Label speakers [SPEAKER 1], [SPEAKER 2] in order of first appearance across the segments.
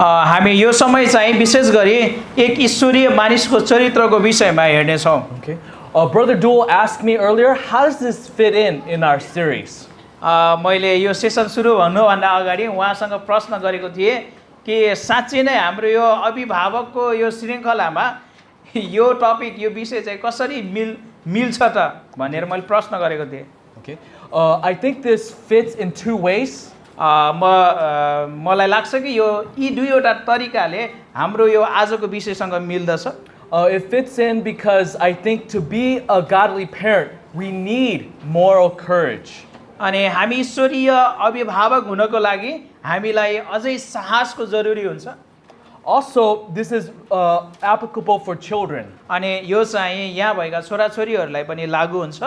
[SPEAKER 1] हामी यो समय चाहिँ विशेष गरी एक ईश्वरीय मानिसको चरित्रको विषयमा हेर्नेछौँ।
[SPEAKER 2] Okay. Brother Duel asked me earlier, how does this fit in our series?
[SPEAKER 1] मैले यो सेसन सुरु भन्नुभन्दा अगाडि उहाँसँग प्रश्न गरेको थिएँ कि साँच्चै नै हाम्रो यो अभिभावकको यो श्रृङ्खलामा यो टपिक यो विषय चाहिँ कसरी मिल्छ त भनेर मैले प्रश्न गरेको थिएँ।
[SPEAKER 2] Okay. I think this fits in two ways.
[SPEAKER 1] मलाई लाग्छ कि यो यी दुईवटा तरिकाले हाम्रो यो आजको विषयसँग मिल्दछ।
[SPEAKER 2] It fits in because I think to be a godly parent, we need moral courage.
[SPEAKER 1] अनि हामी ईश्वरीय अभिभावक हुनको लागि हामीलाई अझै साहसको जरुरी हुन्छ।
[SPEAKER 2] Also, this is applicable for children.
[SPEAKER 1] अनि यो चाहिँ यहाँ भएका छोराछोरीहरूलाई पनि लागू हुन्छ।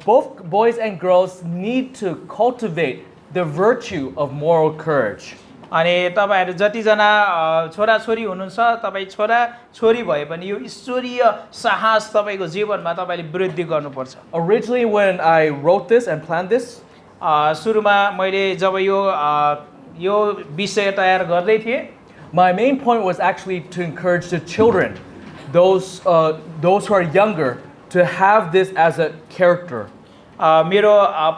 [SPEAKER 2] Both boys and girls need to cultivate the virtue of moral courage.
[SPEAKER 1] अनि तपाईहरु जतिजना छोराछोरी हुनुहुन्छ तपाई छोराछोरी भए पनि यो ईश्वरीय साहस तपाईको जीवनमा तपाईले वृद्धि गर्नुपर्छ।
[SPEAKER 2] Originally when I wrote this and planned this,
[SPEAKER 1] सुरुमा मैले जब यो विषय तयार गर्दै थिए,
[SPEAKER 2] my main point was actually to encourage the children, those who are younger, to have this as a character.
[SPEAKER 1] मेरो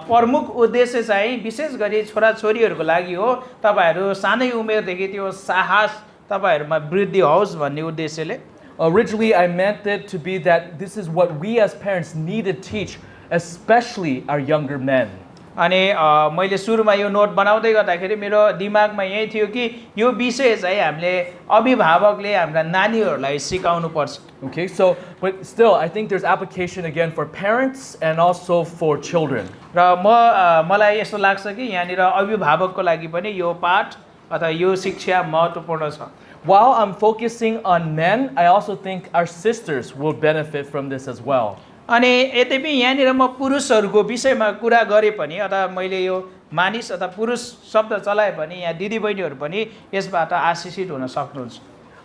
[SPEAKER 1] प्रमुख उद्देश्य चाहिँ विशेष गरी छोराछोरीहरूको लागि हो तपाईहरु सानै उमेरदेखि त्यो साहस तपाईहरुमा वृद्धि होस् भन्ने उद्देश्यले।
[SPEAKER 2] Originally I meant it to be that this is what we as parents need to teach, especially our younger men.
[SPEAKER 1] अनि मैले सुरुमा यो नोट बनाउँदै गर्दाखेरि मेरो दिमागमा यही थियो कि यो विषय चाहिँ हामीले अभिभावकले हाम्रा नानीहरूलाई सिकाउनु पर्छ।
[SPEAKER 2] Okay, so but still I think there's application again for parents and also for children.
[SPEAKER 1] र मलाई यस्तो लाग्छ कि यहाँनिर अभिभावकको लागि पनि यो पाठ अथवा यो शिक्षा महत्त्वपूर्ण छ।
[SPEAKER 2] While I'm focusing on men, I also think our sisters will benefit from this as well.
[SPEAKER 1] अनि यद्यपि यहाँनिर म पुरुषहरूको विषयमा कुरा गरे पनि अथवा मैले यो मानिस अथवा पुरुष शब्द चलाए पनि यहाँ दिदीबहिनीहरू पनि यसबाट आशिषित हुन सक्नुहुन्छ।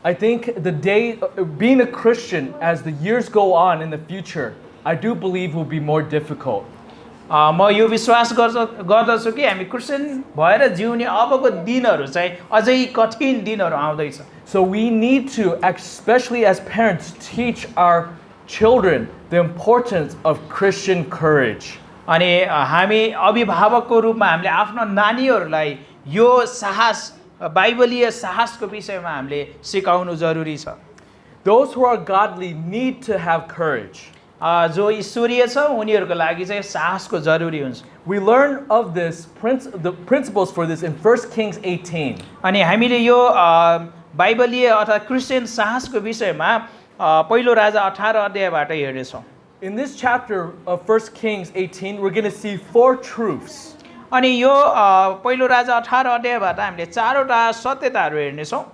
[SPEAKER 2] I think the day being a Christian as the years go on in the future, I do believe will be more difficult.
[SPEAKER 1] म यो विश्वास गर्दछु कि हामी क्रिस्चियन भएर जिउने अबको दिनहरू चाहिँ अझै कठिन दिनहरू आउँदैछ।
[SPEAKER 2] So we need to, especially as parents, teach our children the importance of Christian courage.
[SPEAKER 1] अनि हामी अभिभावकको रूपमा हामीले आफ्नो नानीहरूलाई यो साहस बाइबलीय साहसको विषयमा हामीले सिकाउनु जरुरी छ।
[SPEAKER 2] Those who are godly need to have courage.
[SPEAKER 1] जो ईश्वरीय छ उनीहरूको लागि चाहिँ साहसको जरुरी हुन्छ।
[SPEAKER 2] We learn of this the principles for this in 1 Kings 18.
[SPEAKER 1] अनि हामीले यो बाइबलीय अथवा क्रिस्चियन साहसको विषयमा पहिलो राजा 18 अध्यायबाट हेर्नेछौँ।
[SPEAKER 2] In this chapter of 1 Kings 18, we're going to see 4 truths.
[SPEAKER 1] अनि यो पहिलो राजा 18 अध्यायबाट हामीले चारवटा सत्यताहरू हेर्नेछौँ।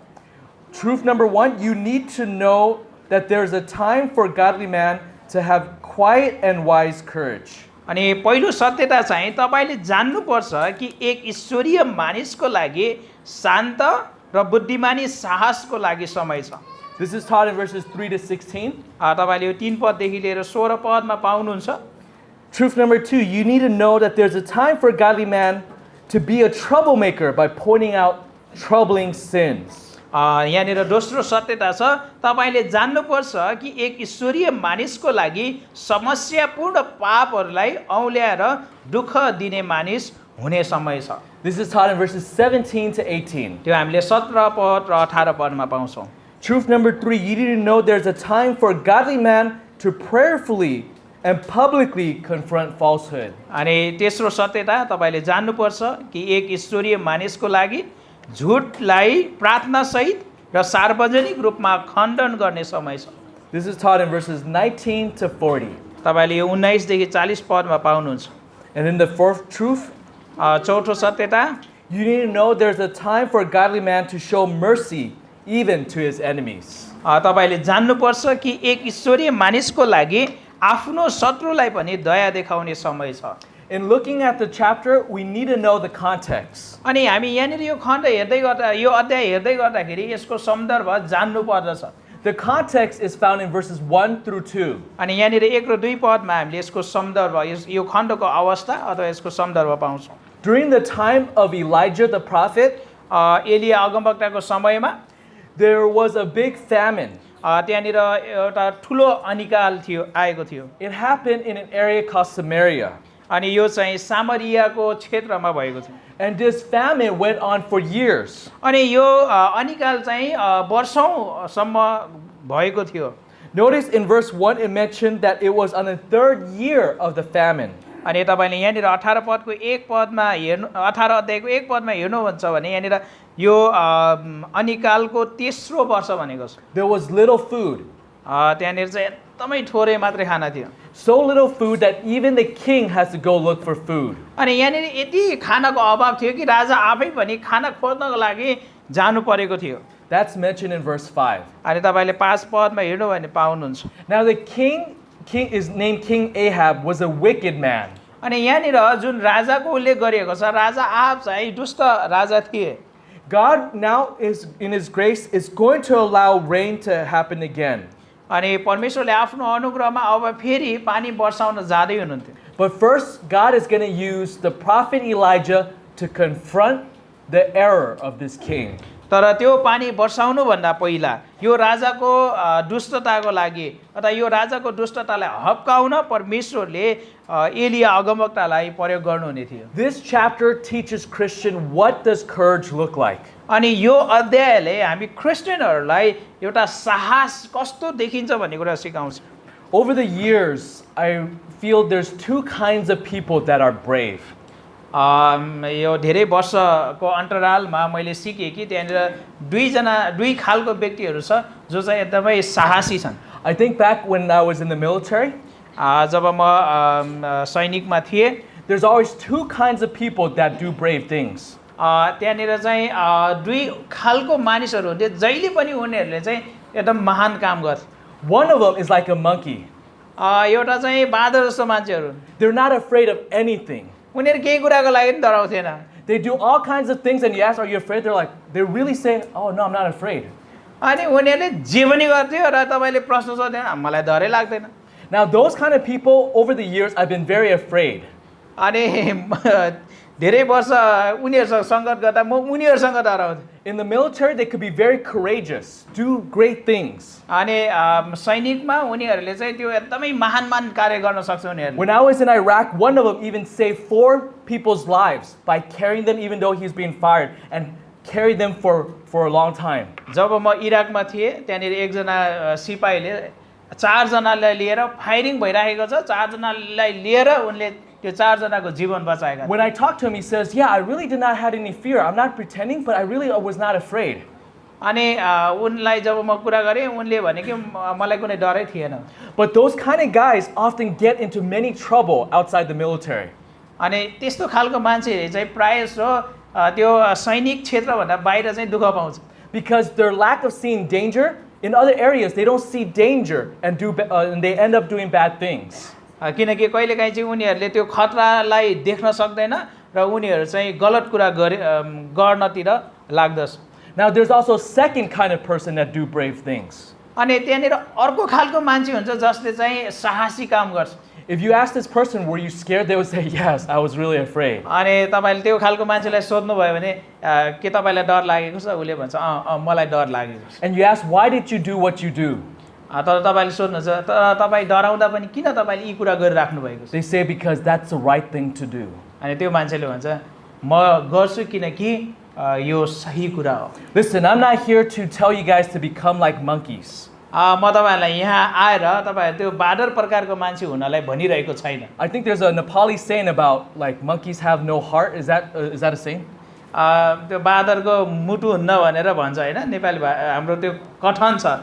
[SPEAKER 2] Truth number 1, you need to know that there's a time for godly man to have quiet and wise courage.
[SPEAKER 1] अनि पहिलो सत्यता चाहिँ तपाईले जान्नुपर्छ कि एक ईश्वरीय मानिसको लागि शान्त र बुद्धिमानी साहसको लागि समय छ।
[SPEAKER 2] This is taught in verses 3 to 16.
[SPEAKER 1] तपाईले यो 3 पददेखि लिएर 16 पदमा पाउनुहुन्छ।
[SPEAKER 2] Truth number 2, you need to know that there's a time for a godly man to be a troublemaker by pointing out troubling sins.
[SPEAKER 1] यहाँनिर दोस्रो सत्यता छ तपाईले जान्नुपर्छ कि एक ईश्वरीय मानिसको लागि समस्यापूर्ण पापहरूलाई औल्याएर दुःख दिने मानिस हुने समय छ।
[SPEAKER 2] This is taught in verses 17 to 18.
[SPEAKER 1] त्यो हामीले 17 पद र 18 पदमा पाउँछौँ।
[SPEAKER 2] Truth number 3, you need to know there's a time for a godly man to prayerfully and publicly confront falsehood.
[SPEAKER 1] अनि तेस्रो सत्यता तपाईले जान्नुपर्छ कि एक ईश्वरीय मानिसको लागि झुटलाई प्रार्थना सहित र सार्वजनिक रूपमा खण्डन गर्ने समय छ।
[SPEAKER 2] This is taught in verses 19 to 40.
[SPEAKER 1] तपाईले यो 19 देखि 40 पदमा पाउनुहुन्छ।
[SPEAKER 2] And in the fourth truth,
[SPEAKER 1] चौथो सत्यता,
[SPEAKER 2] you need to know there's a time for a godly man to show mercy even to his enemies.
[SPEAKER 1] तपाईले जान्नुपर्छ कि एक ईश्वरीय मानिसको लागि आफ्नो शत्रुलाई पनि दया देखाउने समय छ।
[SPEAKER 2] In looking at the chapter, we need to know the context.
[SPEAKER 1] अनि हामी यहाँनिर यो खण्ड हेर्दै गर्दा यो अध्याय हेर्दै गर्दाखेरि यसको सन्दर्भ जान्नु पर्दछ।
[SPEAKER 2] The context is found in verses 1 through 2.
[SPEAKER 1] अनि यहाँनिर 1 र 2 पदमा हामीले यसको सन्दर्भ यो खण्डको अवस्था अथवा यसको सन्दर्भ पाउँछौँ।
[SPEAKER 2] During the time of Elijah the prophet,
[SPEAKER 1] Elia अगमवक्ताको समयमा
[SPEAKER 2] there was a big famine.
[SPEAKER 1] त्यहाँनिर एउटा ठुलो अनिकाल आएको थियो
[SPEAKER 2] It happened in an area called Samaria.
[SPEAKER 1] अनि यो चाहिँ सामरियाको क्षेत्रमा भएको थियो
[SPEAKER 2] And this famine went on for years.
[SPEAKER 1] अनि यो अनिकाल चाहिँ वर्षौंसम्म भएको थियो
[SPEAKER 2] Notice in verse 1 it mentioned that it was on the 3rd year of the famine.
[SPEAKER 1] अनि तपाईले यहाँनिर 18 पदको 1 पदमा हेर्नु 18 अध्यायको 1 पदमा हेर्नुहुन्छ भने यहाँनिर यो अनिकालको तेस्रो वर्ष भनेको छ
[SPEAKER 2] There was little food.
[SPEAKER 1] त्यहाँनिर चाहिँ एकदमै थोरै मात्रै खाना थियो
[SPEAKER 2] So little food that even the king has to go look for food.
[SPEAKER 1] अनि यहाँनिर यति खानाको अभाव थियो कि राजा आफै पनि खाना खोज्नको लागि जानु परेको थियो
[SPEAKER 2] That's mentioned in verse 5.
[SPEAKER 1] अनि तपाईले 5 पदमा हेर्नु भने पाउनुहुन्छ
[SPEAKER 2] Now the king is named King Ahab was a wicked man.
[SPEAKER 1] अनि यहाँनिर जुन राजाको उल्लेख गरिएको छ राजा आहाब चाहिँ दुष्ट राजा थिए
[SPEAKER 2] God now is in his grace is going to allow rain to happen again.
[SPEAKER 1] अनि परमेश्वरले आफ्नो अनुग्रहमा अब फेरि पानी वर्षाउन जाँदै हुनुहुन्थ्यो
[SPEAKER 2] But first God is going to use the prophet Elijah to confront the error of this king.
[SPEAKER 1] तर त्यो पानी वर्षाउनु भन्दा पहिला यो राजाको दुष्टताको लागि अथवा यो राजाको दुष्टतालाई हप्काउन परमेश्वरले एलिया अगमवक्तालाई प्रयोग गर्नुहुने थियो
[SPEAKER 2] This chapter teaches Christian what does courage look like.
[SPEAKER 1] अनि यो अध्यायले हामी क्रिस्चियनहरूलाई एउटा साहस कस्तो देखिन्छ भन्ने कुरा सिकाउँछ
[SPEAKER 2] Over the years, I feel there's two kinds of people that are brave.
[SPEAKER 1] यो धेरै वर्षको अन्तरालमा मैले सिकेँ कि त्यहाँनिर दुई खालको व्यक्तिहरू छ जो चाहिँ एकदमै साहसी छन्
[SPEAKER 2] I think back when I was in the military,
[SPEAKER 1] जब म सैनिकमा थिएँ
[SPEAKER 2] there's always two kinds of people that do brave things.
[SPEAKER 1] त्यहाँनिर चाहिँ दुई खालको मानिसहरू हुन्थे जहिले पनि उनीहरूले चाहिँ एकदम महान काम गर्थे
[SPEAKER 2] One of them is like a monkey.
[SPEAKER 1] एउटा चाहिँ बाँदर जस्तो मान्छेहरू
[SPEAKER 2] They're not afraid of anything.
[SPEAKER 1] उनीहरू केही कुराको लागि पनि डराउँथेन
[SPEAKER 2] They do all kinds of things and you ask, are you afraid? They're like, they really say, oh no, I'm not afraid.
[SPEAKER 1] अनि उनीहरूले जे पनि गर्थ्यो र तपाईँले प्रश्न सोध्दैन मलाई डरै लाग्दैन
[SPEAKER 2] Now those kind of people, over the years, I've been very afraid.
[SPEAKER 1] अनि धेरै वर्ष उनीहरूसँग सङ्गत गर्दा म उनीहरूसँग डराउँथेँ
[SPEAKER 2] In the military, they could be very courageous, do great things.
[SPEAKER 1] अनि सैनिकमा उनीहरूले चाहिँ त्यो एकदमै महान कार्य गर्न सक्छ उनीहरूले
[SPEAKER 2] When I was in Iraq, one of them even saved 4 people's lives by carrying them even though he's being fired and carried them for a long time.
[SPEAKER 1] जब म इराकमा थिएँ त्यहाँनिर एकजना सिपाहीले 4 जनालाई लिएर फायरिङ भइरहेको छ 4 जनालाई लिएर उनले त्यो 4 जनाको जीवन बचाएका
[SPEAKER 2] When I talked to him, he says, yeah, I really did not have any fear. I'm not pretending, but I really was not afraid.
[SPEAKER 1] अनि उनलाई जब म कुरा गरेँ उनले भने कि मलाई कुनै डरै थिएन
[SPEAKER 2] But those kind of guys often get into many trouble outside the military.
[SPEAKER 1] अनि त्यस्तो खालको मान्छेहरू चाहिँ प्रायः जसो त्यो सैनिक क्षेत्रभन्दा बाहिर चाहिँ दुःख पाउँछ
[SPEAKER 2] Because their lack of seeing danger, in other areas, they don't see danger and they end up doing bad things.
[SPEAKER 1] किनकि कहिलेकाहीँ चाहिँ उनीहरूले त्यो खतरालाई देख्न सक्दैन र उनीहरू चाहिँ गलत कुरा गर्नतिर लाग्दछ
[SPEAKER 2] Now there's also a second kind of person that do brave things.
[SPEAKER 1] अनि त्यहाँनिर अर्को खालको मान्छे हुन्छ जसले चाहिँ साहसी काम गर्छ
[SPEAKER 2] If you ask this person, were you scared? They would say, yes, I was really afraid.
[SPEAKER 1] अनि तपाईले त्यो खालको मान्छेलाई सोध्नुभयो भने के तपाईलाई डर लागेको छ उले भन्छ मलाई डर लागेको छ
[SPEAKER 2] And you ask, why did you do what you do?
[SPEAKER 1] तर तपाईले सोध्नुहुन्छ तर तपाई डराउँदा पनि किन तपाईले यी कुरा गरिराख्नु भएको छ
[SPEAKER 2] They say, because that's the right thing to do.
[SPEAKER 1] अनि त्यो मान्छेले भन्छ म गर्छु किनकि यो सही कुरा हो
[SPEAKER 2] Listen, I'm not here to tell you guys to become like monkeys.
[SPEAKER 1] म तपाईहरुलाई यहाँ आएर तपाईहरु त्यो बादर प्रकारको मान्छे हुनलाई भनिरहेको छैन
[SPEAKER 2] I think there's a Nepali saying about like monkeys have no heart. Is that a saying?
[SPEAKER 1] त्यो बादरको मुटु हुन्न भनेर भन्छ हैन नेपाली हाम्रो त्यो कथन छ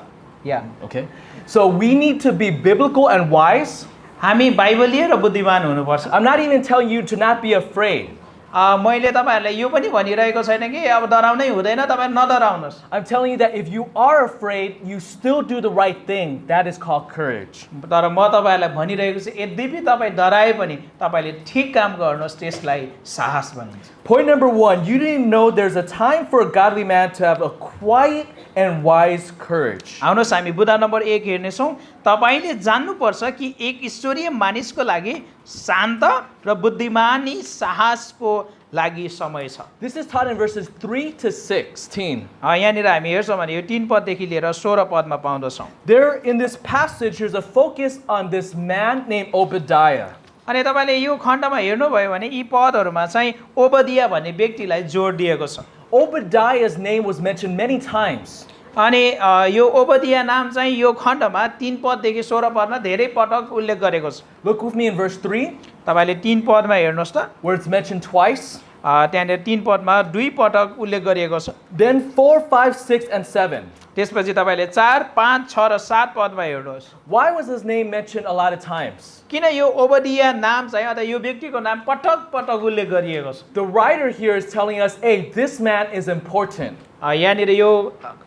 [SPEAKER 1] या
[SPEAKER 2] Okay. So we need to be biblical and wise.
[SPEAKER 1] हामी बाइबलीय र बुद्धिमान हुनुपर्छ
[SPEAKER 2] I'm not even telling you to not be afraid.
[SPEAKER 1] मैले तपाईहरुलाई यो पनि भनिरहेको छैन कि अब डराउनै हुँदैन तपाईहरु नडराउनुस्
[SPEAKER 2] I'm telling you that if you are afraid, you still do the right thing. That is called courage.
[SPEAKER 1] तर म तपाईहरुलाई भनिरहेको छु यद्यपि तपाई डराए पनि तपाईले ठीक काम गर्नुस् त्यसलाई साहस भनिन्छ
[SPEAKER 2] Point number 1, you didn't know there's a time for a godly man to have a quiet and wise courage.
[SPEAKER 1] आउनुहोस् हामी बुँदा नम्बर 1 हेर्नेछौँ तपाईले जान्नुपर्छ कि एक ईश्वरीय मानिसको लागि शान्त र बुद्धिमानी साहसको लागि समय छ।
[SPEAKER 2] This is taught in verses 3 to 16.
[SPEAKER 1] यहाँनिर हामी हेर्छौँ भने यो 3 पददेखि लिएर 16 पदमा पाउँदछौँ।
[SPEAKER 2] There in this passage, there's a focus on this man named Obadiah.
[SPEAKER 1] अनि तपाईँले यो खण्डमा हेर्नुभयो भने यी पदहरूमा चाहिँ ओबदिया भन्ने व्यक्तिलाई जोड दिएको छ।
[SPEAKER 2] Obadiah's name was mentioned many times.
[SPEAKER 1] अनि यो ओबदिया नाम चाहिँ यो खण्डमा 3 पददेखि 16 पदमा धेरै पटक उल्लेख गरेको छ।
[SPEAKER 2] Look with me in verse 3,
[SPEAKER 1] तपाईँले 3 पदमा हेर्नुहोस् त,
[SPEAKER 2] where it's mentioned twice.
[SPEAKER 1] त्यहाँनिर 3 पदमा 2 पटक उल्लेख गरिएको छ।
[SPEAKER 2] Then 4, 5, 6, and 7.
[SPEAKER 1] त्यसपछि तपाईँले 4, 5, 6 र 7 पदमा हेर्नुहोस्।
[SPEAKER 2] Why was his name mentioned a lot of times?
[SPEAKER 1] किन यो ओबदिया नाम चाहिँ अथवा यो व्यक्तिको नाम पटक पटक उल्लेख गरिएको छ?
[SPEAKER 2] The writer here is telling us, hey, this man is important.
[SPEAKER 1] यहाँनिर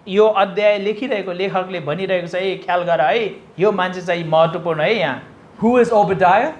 [SPEAKER 1] यो अध्याय लेखिरहेको लेखकले भनिरहेको छ, ए ख्याल गर है, यो मान्छे चाहिँ महत्त्वपूर्ण है यहाँ।
[SPEAKER 2] Who is Obadiah?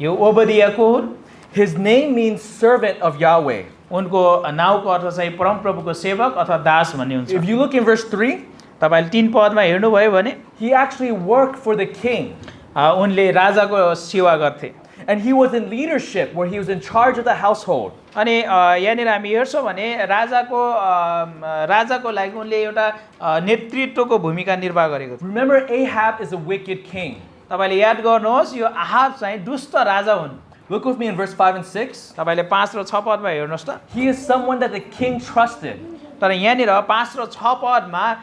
[SPEAKER 1] यो ओबदिया को हुन्?
[SPEAKER 2] His name means servant of Yahweh.
[SPEAKER 1] उनको नाउँको अर्थ चाहिँ परमप्रभुको सेवक अथवा दास भन्ने हुन्छ।
[SPEAKER 2] If you look in verse 3,
[SPEAKER 1] तपाईँले 3 पदमा हेर्नुभयो भने
[SPEAKER 2] he actually worked for the king.
[SPEAKER 1] उनले राजाको सेवा गर्थे।
[SPEAKER 2] And he was in leadership where he was in charge of the household.
[SPEAKER 1] अनि यहाँनिर हामी हेर्छौँ भने राजाको लागि उनले एउटा नेतृत्वको भूमिका निर्वाह गरेको थियो।
[SPEAKER 2] Remember, Ahab is a wicked king.
[SPEAKER 1] तपाईँले याद गर्नुहोस् यो आहाब चाहिँ दुष्ट राजा हुन्।
[SPEAKER 2] Look with me in verse 5 and 6.
[SPEAKER 1] तपाईँले 5 र 6 पदमा हेर्नुहोस् त।
[SPEAKER 2] He is someone that the king trusted.
[SPEAKER 1] तर यहाँनिर 5 र 6 पदमा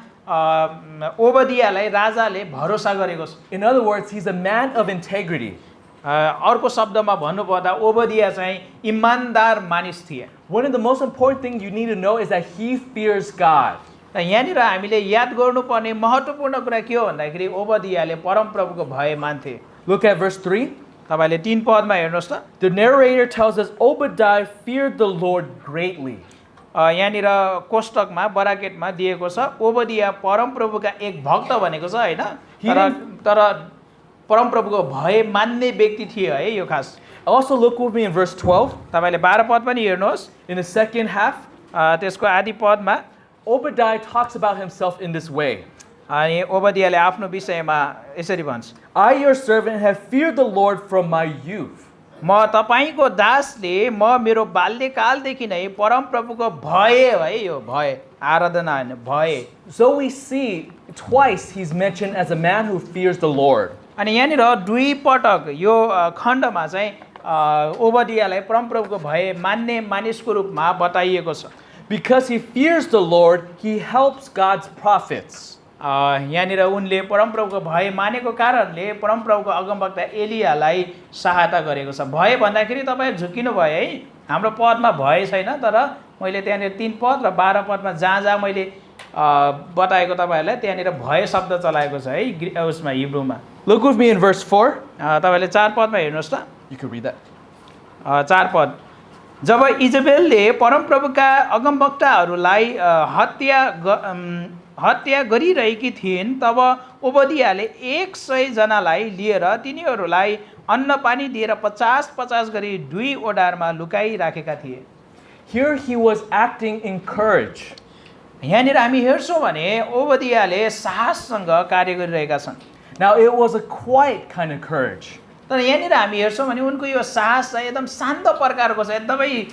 [SPEAKER 1] ओबदियालाई राजाले भरोसा गरेको छ।
[SPEAKER 2] In other words, he's a man of integrity.
[SPEAKER 1] अर्को शब्दमा भन्नुपर्दा ओबदिया चाहिँ इमानदार मानिस थिए।
[SPEAKER 2] One of the most important things you need to know is that he fears God.
[SPEAKER 1] र यहाँनिर हामीले याद गर्नुपर्ने महत्त्वपूर्ण कुरा के हो भन्दाखेरि ओबदियाले परमप्रभुको भय मान्थे।
[SPEAKER 2] Look at verse 3.
[SPEAKER 1] तपाईँले 3 पदमा हेर्नुहोस् त।
[SPEAKER 2] The narrator tells us Obadiah feared the Lord greatly.
[SPEAKER 1] यहाँनिर कोष्टकमा बराकेटमा दिएको छ ओबदिया परमप्रभुका एक भक्त भनेको छ हैन, तर परमप्रभुको भय मान्ने व्यक्ति थिए है यो खास।
[SPEAKER 2] Also look with me in verse 12.
[SPEAKER 1] तपाईँले 12 पद पनि हेर्नुहोस्।
[SPEAKER 2] In the second half,
[SPEAKER 1] त्यसको आदि पदमा
[SPEAKER 2] Obadiah talks about himself in this way.
[SPEAKER 1] अनि ओबदियाले आफ्नो विषयमा यसरी भन्छ,
[SPEAKER 2] I, your servant, have feared the Lord from my youth.
[SPEAKER 1] म तपाईँको दासले म मेरो बाल्यकालदेखि नै परमप्रभुको भय है, यो भय आराधना हैन, भय।
[SPEAKER 2] So we see twice he's mentioned as a man who fears the Lord.
[SPEAKER 1] अनि यहाँनिर 2 पटक यो खण्डमा चाहिँ ओबदियालाई परमप्रभुको भय मान्ने मानिसको रूपमा बताइएको छ।
[SPEAKER 2] Because he fears the Lord, he helps God's prophets.
[SPEAKER 1] यहाँनिर उनले परमप्रभुको भय मानेको कारणले परमप्रभुको अगमवक्ता एलियालाई सहायता गरेको छ। भय भन्दाखेरि तपाईँ झुकिनु भयो है, हाम्रो पदमा भय छैन, तर मैले त्यहाँनिर 3 पद र 12 पदमा जहाँ जहाँ मैले बताएको तपाईँहरूलाई त्यहाँनिर भय शब्द चलाएको छ है उसमा हिब्रूमा।
[SPEAKER 2] Look with me in verse 4.
[SPEAKER 1] तपाईँले 4 पदमा हेर्नुहोस् त।
[SPEAKER 2] You can read that.
[SPEAKER 1] 4 पद। जब इजबेलले परमप्रभुका अगमवक्ताहरूलाई हत्या गरिरहेकी थिइन् तब ओबदियाले 100 जनालाई लिएर तिनीहरूलाई अन्न पानी दिएर 50-50 गरी 2 ओडारमा लुकाइराखेका थिए।
[SPEAKER 2] Here he was acting in courage.
[SPEAKER 1] यहाँनिर हामी हेर्छौँ भने ओबदियाले साहससँग कार्य गरिरहेका छन्।
[SPEAKER 2] Now it was a quiet kind of courage.
[SPEAKER 1] तर यहाँनिर हामी हेर्छौँ भने उनको यो साहस चाहिँ एकदम शान्त प्रकारको छ, एकदमै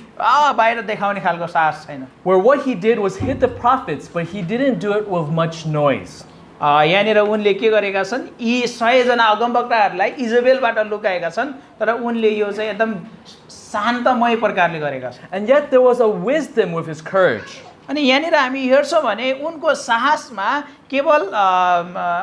[SPEAKER 1] बाहिर देखाउने खालको साहस छैन।
[SPEAKER 2] Where what he did was hit the prophets, but he didn't do it with much noise.
[SPEAKER 1] यहाँनिर उनले के गरेका छन्, यी 100 जना अगमवक्ताहरूलाई इजबेलबाट लुकाएका छन्, तर उनले यो चाहिँ एकदम शान्तमय प्रकारले गरेका छन्।
[SPEAKER 2] And yet there was a wisdom with his courage.
[SPEAKER 1] अनि यहाँनिर हामी हेर्छौँ भने उनको साहसमा केवल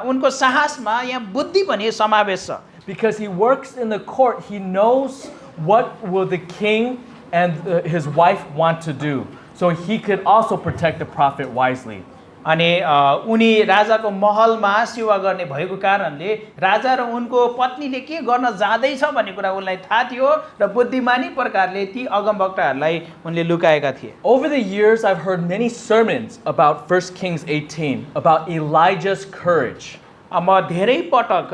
[SPEAKER 1] उनको साहसमा यहाँ बुद्धि पनि समावेश छ।
[SPEAKER 2] Because he works in the court, he knows what will the king and his wife want to do. So he could also protect the prophet wisely.
[SPEAKER 1] अनि उनी राजाको महलमा सेवा गर्ने भएको कारणले राजा र उनको पत्नीले के गर्न जाँदैछ भन्ने कुरा उनलाई थाहा थियो र बुद्धिमानी प्रकारले ती अगमवक्ताहरूलाई उनले लुकाएका थिए।
[SPEAKER 2] Over the years, I've heard many sermons about 1 Kings 18, about Elijah's courage.
[SPEAKER 1] म धेरै पटक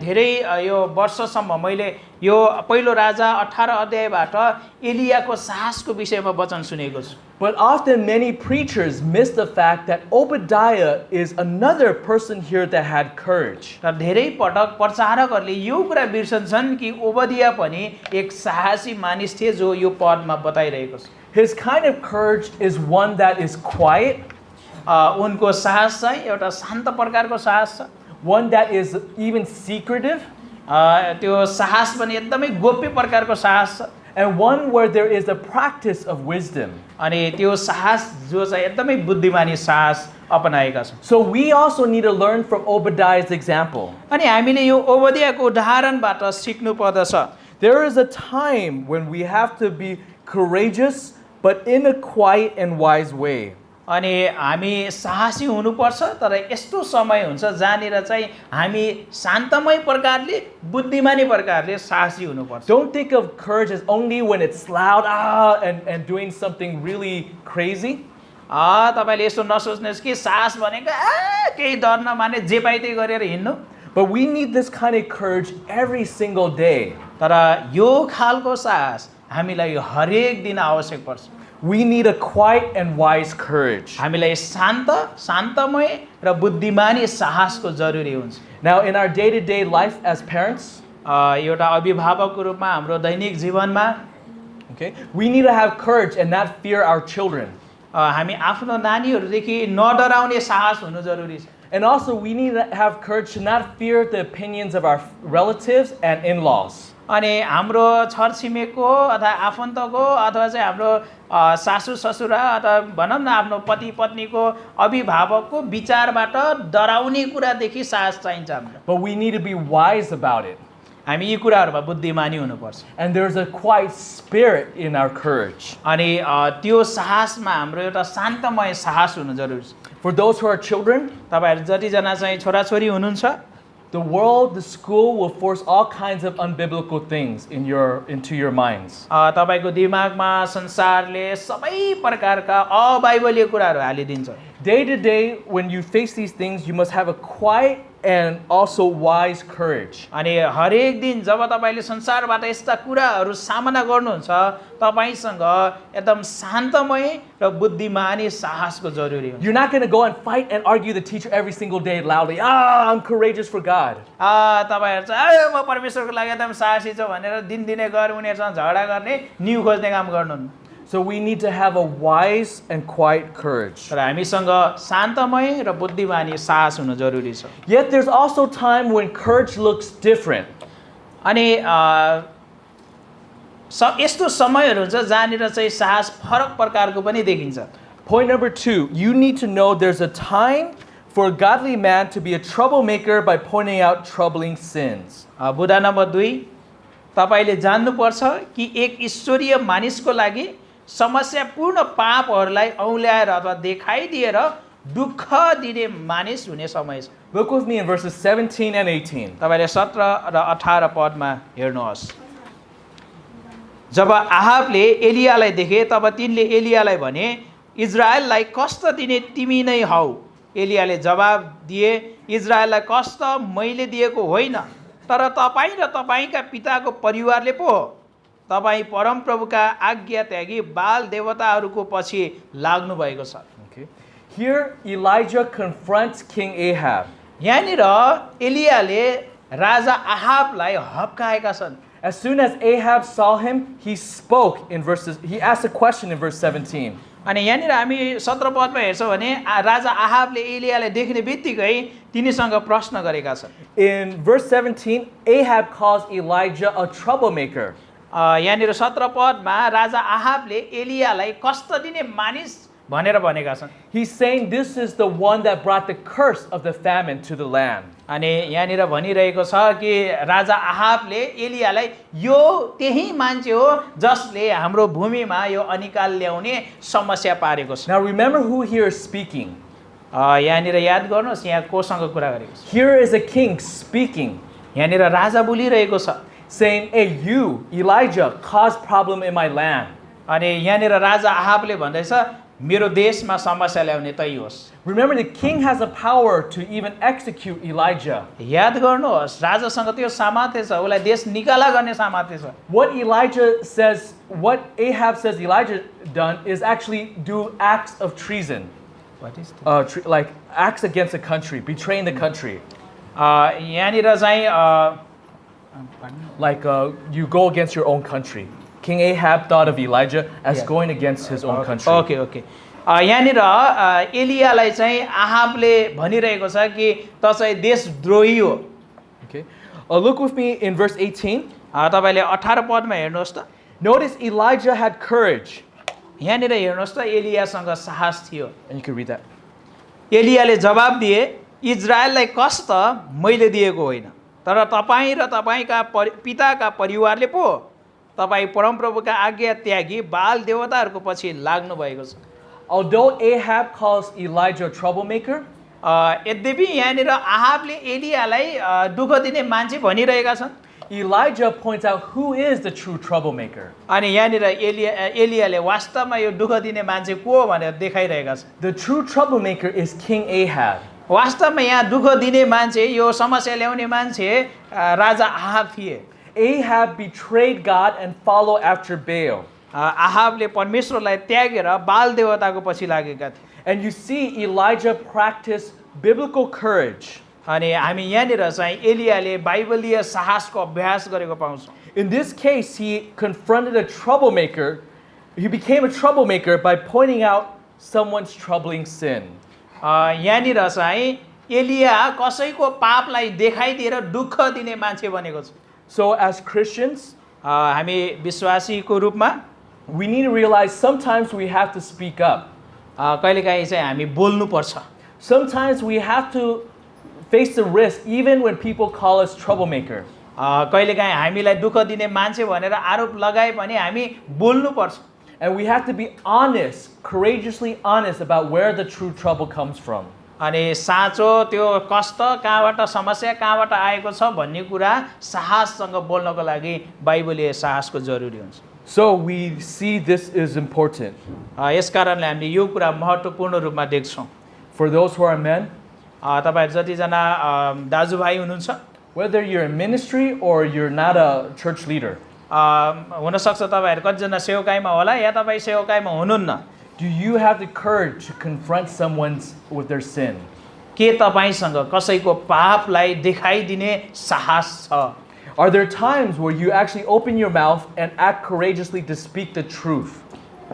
[SPEAKER 1] धेरै यो वर्षसम्म मैले यो पहिलो राजा 18 अध्यायबाट एलियाको साहसको विषयमा वचन सुनेको छु।
[SPEAKER 2] But often many preachers miss the fact that Obadiah is another person here that had courage.
[SPEAKER 1] तर धेरै पटक प्रचारकहरूले यो कुरा बिर्सन्छन् कि ओबदिया पनि एक साहसी मानिस थिए जो यो पदमा बताइरहेको छ।
[SPEAKER 2] His kind of courage is one that is quiet,
[SPEAKER 1] उनको साहस चाहिँ एउटा शान्त प्रकारको साहस छ,
[SPEAKER 2] one that is even secretive,
[SPEAKER 1] त्यो साहस पनि एकदमै गोप्य प्रकारको साहस छ,
[SPEAKER 2] and one where there is a practice of wisdom.
[SPEAKER 1] अनि त्यो साहस जो चाहिँ एकदमै बुद्धिमानी साहस अपनाएका छन्।
[SPEAKER 2] So we also need to learn from Obadiah's example.
[SPEAKER 1] अनि हामीले यो ओबदियाको उदाहरणबाट सिक्नु पर्दछ।
[SPEAKER 2] There is a time when we have to be courageous, but in a quiet and wise way.
[SPEAKER 1] अनि हामी साहसी हुनुपर्छ, तर यस्तो समय हुन्छ जहाँनिर चाहिँ हामी शान्तमय प्रकारले बुद्धिमानी प्रकारले साहसी हुनुपर्छ।
[SPEAKER 2] Don't think of courage as only when it's loud and doing something really crazy.
[SPEAKER 1] तपाईले यसो नसोच्नुहोस् कि साहस भनेको केही डर नमाने जे पाइ त्यही गरेर हिँड्नु।
[SPEAKER 2] But we need this kind of courage every single day.
[SPEAKER 1] तर यो खालको साहस हामीलाई हरेक दिन आवश्यक पर्छ।
[SPEAKER 2] We need a quiet and wise courage.
[SPEAKER 1] हामीलाई शान्तमय र बुद्धिमानी साहसको जरुरी हुन्छ।
[SPEAKER 2] Now, in our day-to-day life as parents,
[SPEAKER 1] एउटा अभिभावकको रूपमा हाम्रो दैनिक जीवनमा
[SPEAKER 2] okay, we need to have courage and not fear our children.
[SPEAKER 1] हामी आफ्नो नानीहरूदेखि नडराउने साहस हुनु जरुरी छ।
[SPEAKER 2] And also, we need to have courage to not fear the opinions of our relatives and in-laws.
[SPEAKER 1] अनि हाम्रो छरछिमेकको अथवा आफन्तको अथवा चाहिँ हाम्रो सासू ससुरा अथवा भनौँ न आफ्नो पति पत्नीको अभिभावकको विचारबाट डराउने कुरादेखि साहस चाहिन्छ हाम्रो।
[SPEAKER 2] But we need to be wise about it.
[SPEAKER 1] हामी यी कुराहरूमा बुद्धिमानी हुनुपर्छ।
[SPEAKER 2] And there's a quiet spirit in our courage.
[SPEAKER 1] अनि त्यो साहसमा हाम्रो एउटा शान्तमय साहस हुनु जरुरी छ।
[SPEAKER 2] For those who are children,
[SPEAKER 1] तपाईहरु जतिजना चाहिँ छोराछोरी हुनुहुन्छ,
[SPEAKER 2] the world, the school will force all kinds of unbiblical things into your minds.
[SPEAKER 1] तपाईको दिमागमा संसारले सबै प्रकारका अबाइबलीय कुराहरू हालिदिन्छ।
[SPEAKER 2] Day to day, when you face these things, you must have a quiet and also wise courage.
[SPEAKER 1] अनि हरेक दिन जब तपाईले संसारबाट यस्ता कुराहरू सामना गर्नुहुन्छ, तपाईसँग एकदम शान्तमय र बुद्धिमानी साहसको जरुरी हुन्छ।
[SPEAKER 2] You're not going to go and fight and argue the teacher every single day loudly. I'm courageous for God.
[SPEAKER 1] तपाईहरु चाहिँ म परमेश्वरको लागि एकदम साहसी छु भनेर दिनदिनै गएर उनीहरुसँग झगडा गर्ने, न्यु खोज्ने काम गर्नुहुन्न।
[SPEAKER 2] So we need to have a wise and quiet courage.
[SPEAKER 1] तर हामीसँग शान्तमय र बुद्धिमानी साहस हुनु जरुरी छ।
[SPEAKER 2] Yet there's also time when courage looks different.
[SPEAKER 1] अनि यस्तो समयहरू हुन्छ जहाँनिर चाहिँ साहस फरक प्रकारको पनि देखिन्छ।
[SPEAKER 2] Point number 2, you need to know there's a time for a godly man to be a troublemaker by pointing out troubling sins.
[SPEAKER 1] बुँदा नम्बर 2, तपाईले जान्नुपर्छ कि एक ईश्वरीय मानिसको लागि समस्यापूर्ण पापहरूलाई औल्याएर अथवा देखाइदिएर दुःख दिने मानिस हुने समय छ।
[SPEAKER 2] Look with me in verses 17 and 18.
[SPEAKER 1] तपाईले 17 र 18 पदमा हेर्नुहोस्। जब आहाबले एलियालाई देखे तब तिनले एलियालाई भने, इजरायललाई कष्ट दिने तिमी नै हौ। एलियाले जवाब दिए, इजरायललाई कष्ट मैले दिएको होइन, तर तपाईँ र तपाईँका पिताको परिवारले पो हो। तपाईँ परमप्रभुका आज्ञा त्यागी बाल देवताहरूको पछि लाग्नु भएको छ।
[SPEAKER 2] Okay. Here Elijah confronts King Ahab.
[SPEAKER 1] यहाँनिर एलियाले राजा आहाबलाई हप्काएका छन्।
[SPEAKER 2] As soon as Ahab saw him, he asked a question in verse 17.
[SPEAKER 1] अनि यहाँनिर हामी 17 पदमा हेर्छौँ भने राजा आहाबले एलियालाई देख्ने बित्तिकै तिनीसँग प्रश्न गरेका छन्।
[SPEAKER 2] In verse 17, Ahab calls Elijah a troublemaker.
[SPEAKER 1] यहाँनिर 17 पदमा राजा आहाबले एलियालाई कष्ट दिने मानिस भनेर भनेका छन्।
[SPEAKER 2] He's saying this is the one that brought the curse of the famine to the land.
[SPEAKER 1] अनि यहाँनिर भनिरहेको छ कि राजा आहाबले एलियालाई यो त्यही मान्छे हो जसले हाम्रो भूमिमा यो अनिकाल ल्याउने समस्या पारेको छ।
[SPEAKER 2] Now remember who here is speaking.
[SPEAKER 1] यहाँनिर याद गर्नुहोस् यहाँ कोसँग कुरा गरेको छ।
[SPEAKER 2] Here is a king speaking.
[SPEAKER 1] यहाँनिर राजा बोलिरहेको छ।
[SPEAKER 2] Saying, hey, you, Elijah, caused problem in my land.
[SPEAKER 1] अनि यहाँनिर राजा आहाबले भन्दैछ मेरो देशमा समस्या ल्याउने तै होस्।
[SPEAKER 2] Remember, the king has a power to even execute Elijah.
[SPEAKER 1] याद गर्नुहोस् राजासँग त्यो सामर्थ्य छ, उसलाई देश निकाला गर्ने सामर्थ्य छ।
[SPEAKER 2] What Ahab says Elijah done is actually do acts of treason.
[SPEAKER 1] What is that?
[SPEAKER 2] Like acts against the country, betraying the country.
[SPEAKER 1] यहाँनिर चाहिँ
[SPEAKER 2] Like you go against your own country. King Ahab thought of Elijah as going against his own country.
[SPEAKER 1] Okay यहाँनिर एलियालाई चाहिँ आहाबले भनिरहेको छ कि त चाहिँ देशद्रोही हो।
[SPEAKER 2] Okay. Look with me in verse 18.
[SPEAKER 1] तपाईले 18 पदमा हेर्नुहोस् त।
[SPEAKER 2] Notice Elijah had courage.
[SPEAKER 1] यहाँनिर हेर्नुहोस् त एलियासँग साहस थियो।
[SPEAKER 2] And you can read that.
[SPEAKER 1] एलियाले जवाब दिए, इजरायललाई कष्ट मैले दिएको होइन, तर तपाईँ र तपाईँका पिताका परिवारले पो तपाईँ परमप्रभुका आज्ञा त्यागी बाल देवताहरूको पछि लाग्नु भएको छ।
[SPEAKER 2] Although Ahab calls Elijah a troublemaker,
[SPEAKER 1] यद्यपि यहाँनिर आहाबले एलियालाई दुःख दिने मान्छे भनिरहेका छन्,
[SPEAKER 2] Elijah points out who is the true troublemaker.
[SPEAKER 1] अनि यहाँनिर एलियाले वास्तवमा यो दुःख दिने मान्छे को हो भनेर देखाइरहेका छन्।
[SPEAKER 2] The true troublemaker is King Ahab.
[SPEAKER 1] वास्तवमा यहाँ दुःख दिने मान्छे, यो समस्या ल्याउने मान्छे राजा आहाब थिए।
[SPEAKER 2] Ahab betrayed God and followed after Baal.
[SPEAKER 1] आहाबले परमेश्वरलाई त्यागेर बाल देवताको पछि लागेका थिए।
[SPEAKER 2] And you see Elijah practice biblical courage.
[SPEAKER 1] अनि हामी यहाँनिर चाहिँ एलियाले बाइबलीय साहसको अभ्यास गरेको पाउँछौँ।
[SPEAKER 2] In this case, he confronted a troublemaker. He became a troublemaker by pointing out someone's troubling sin.
[SPEAKER 1] यहाँनिर चाहिँ एलिया कसैको पापलाई देखाइदिएर दुःख दिने मान्छे बनेको छ।
[SPEAKER 2] So as Christians,
[SPEAKER 1] हामी विश्वासीको रूपमा
[SPEAKER 2] we need to realize sometimes we have to speak up.
[SPEAKER 1] कहिलेकाहीँ चाहिँ हामी बोल्नुपर्छ।
[SPEAKER 2] Sometimes we have to face the risk even when people call us troublemaker.
[SPEAKER 1] कहिलेकाहीँ हामीलाई दुःख दिने मान्छे भनेर आरोप लगाए पनि हामी बोल्नुपर्छ।
[SPEAKER 2] And we have to be honest, courageously honest about where the true trouble comes from.
[SPEAKER 1] अनि साँचो त्यो कष्ट कहाँबाट, समस्या कहाँबाट आएको छ भन्ने कुरा साहससँग बोल्नको लागि बाइबलीय साहसको जरुरी हुन्छ।
[SPEAKER 2] So we see this is important.
[SPEAKER 1] यस कारणले हामीले यो कुरा महत्त्वपूर्ण रूपमा देख्छौँ।
[SPEAKER 2] For those who are men,
[SPEAKER 1] तपाईहरु जतिजना दाजुभाइ हुनुहुन्छ,
[SPEAKER 2] whether you're in ministry or you're not a church leader,
[SPEAKER 1] हुनसक्छ तपाईहरु कतिजना सेवकाईमा होला या तपाईँ सेवकाईमा हुनुहुन्न,
[SPEAKER 2] do you have the courage to confront someone with their sin?
[SPEAKER 1] के तपाईसँग कसैको पापलाई देखाइदिने साहस छ?
[SPEAKER 2] Are there times where you actually open your mouth and act courageously to speak the truth?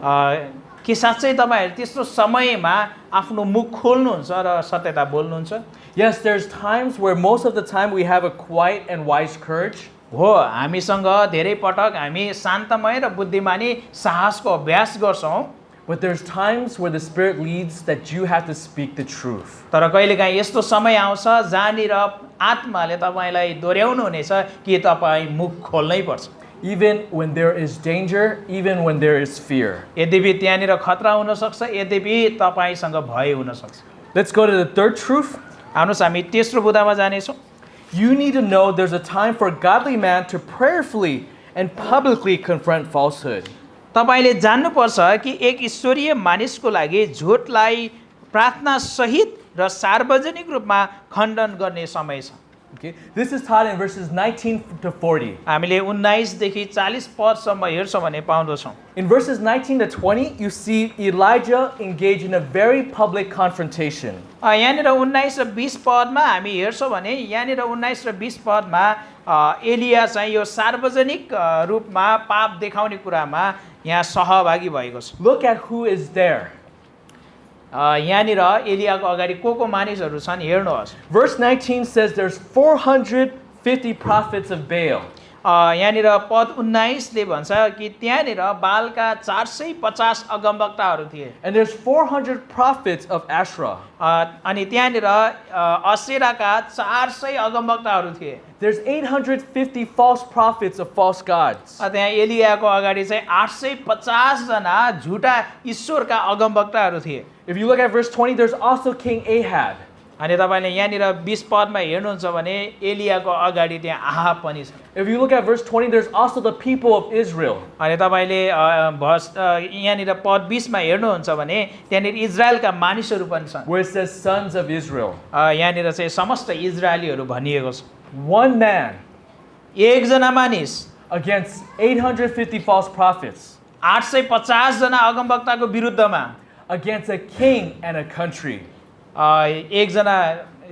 [SPEAKER 1] के साँच्चै तपाईहरु त्यस्तो समयमा आफ्नो मुख खोल्नुहुन्छ र सत्यता बोल्नुहुन्छ?
[SPEAKER 2] Yes, there's times where most of the time we have a quiet and wise courage.
[SPEAKER 1] हो, हामीसँग धेरै पटक हामी शान्तमय र बुद्धिमानी साहसको अभ्यास गर्छौं।
[SPEAKER 2] But there's times where the Spirit leads that you have to speak the truth.
[SPEAKER 1] तर कहिलेकाहीँ यस्तो समय आउँछ जहाँनिर आत्माले तपाईलाई दोहोर्याउनु हुनेछ कि तपाईँ मुख खोल्नै पर्छ।
[SPEAKER 2] Even when there is danger, even when there is fear.
[SPEAKER 1] यद्यपि त्यहाँनिर खतरा हुन सक्छ, यद्यपि तपाईसँग भय हुन सक्छ।
[SPEAKER 2] Let's go to the third truth.
[SPEAKER 1] आउनुहोस् हामी तेस्रो बुँदामा जानेछौँ।
[SPEAKER 2] You need to know there's a time for a godly man to prayerfully and publicly confront falsehood.
[SPEAKER 1] तपाईले जान्नुपर्छ कि एक ईश्वरीय मानिसको लागि झुटलाई प्रार्थना सहित र सार्वजनिक रूपमा खण्डन गर्ने समय छ।
[SPEAKER 2] Okay, this is taught in verses 19 to 40.
[SPEAKER 1] हामीले 19 देखि 40 पदसम्म हेर्छौँ भने पाउँदछौँ।
[SPEAKER 2] In verses 19 to 20, you see Elijah engage in a very public confrontation.
[SPEAKER 1] यहाँनिर 19 र 20 पदमा हामी हेर्छौँ भने यहाँनिर 19 र 20 पदमा एलिया चाहिँ यो सार्वजनिक रूपमा पाप देखाउने कुरामा यहाँ सहभागी भएको छ।
[SPEAKER 2] Look at who is there.
[SPEAKER 1] यहाँनिर एलियाको अगाडि को मानिसहरू छन् हेर्नुहोस्।
[SPEAKER 2] Verse 19 says there's 450 prophets of Baal.
[SPEAKER 1] यहाँनिर पद 19 ले भन्छ कि त्यहाँनिर बालका 450 अगमवक्ताहरू थिए।
[SPEAKER 2] And there's 400 prophets of Asherah.
[SPEAKER 1] अनि त्यहाँनिर असेराका 400 अगमवक्ताहरू थिए।
[SPEAKER 2] There's 850 false prophets of false gods.
[SPEAKER 1] त्यहाँ एलियाको अगाडि चाहिँ 850 जना झुटा ईश्वरका अगमवक्ताहरू थिए।
[SPEAKER 2] If you look at verse 20, there's also King Ahab.
[SPEAKER 1] अनि तपाईँले यहाँनिर 20 पदमा हेर्नुहुन्छ भने एलियाको अगाडि त्यहाँ आहाब पनि छ।
[SPEAKER 2] If you look at verse 20, there's also the people of Israel.
[SPEAKER 1] अनि तपाईँले यहाँनिर पद 20 मा हेर्नुहुन्छ भने त्यहाँनिर इजरायलका मानिसहरू पनि छन्।
[SPEAKER 2] Where it says sons of Israel.
[SPEAKER 1] यहाँनिर चाहिँ समस्त इजरायलीहरू भनिएको छ।
[SPEAKER 2] One man
[SPEAKER 1] एकजना मानिस
[SPEAKER 2] against 850 false prophets.
[SPEAKER 1] 850 जना अगमवक्ताको विरुद्धमा
[SPEAKER 2] Against a king and a country.
[SPEAKER 1] एकजना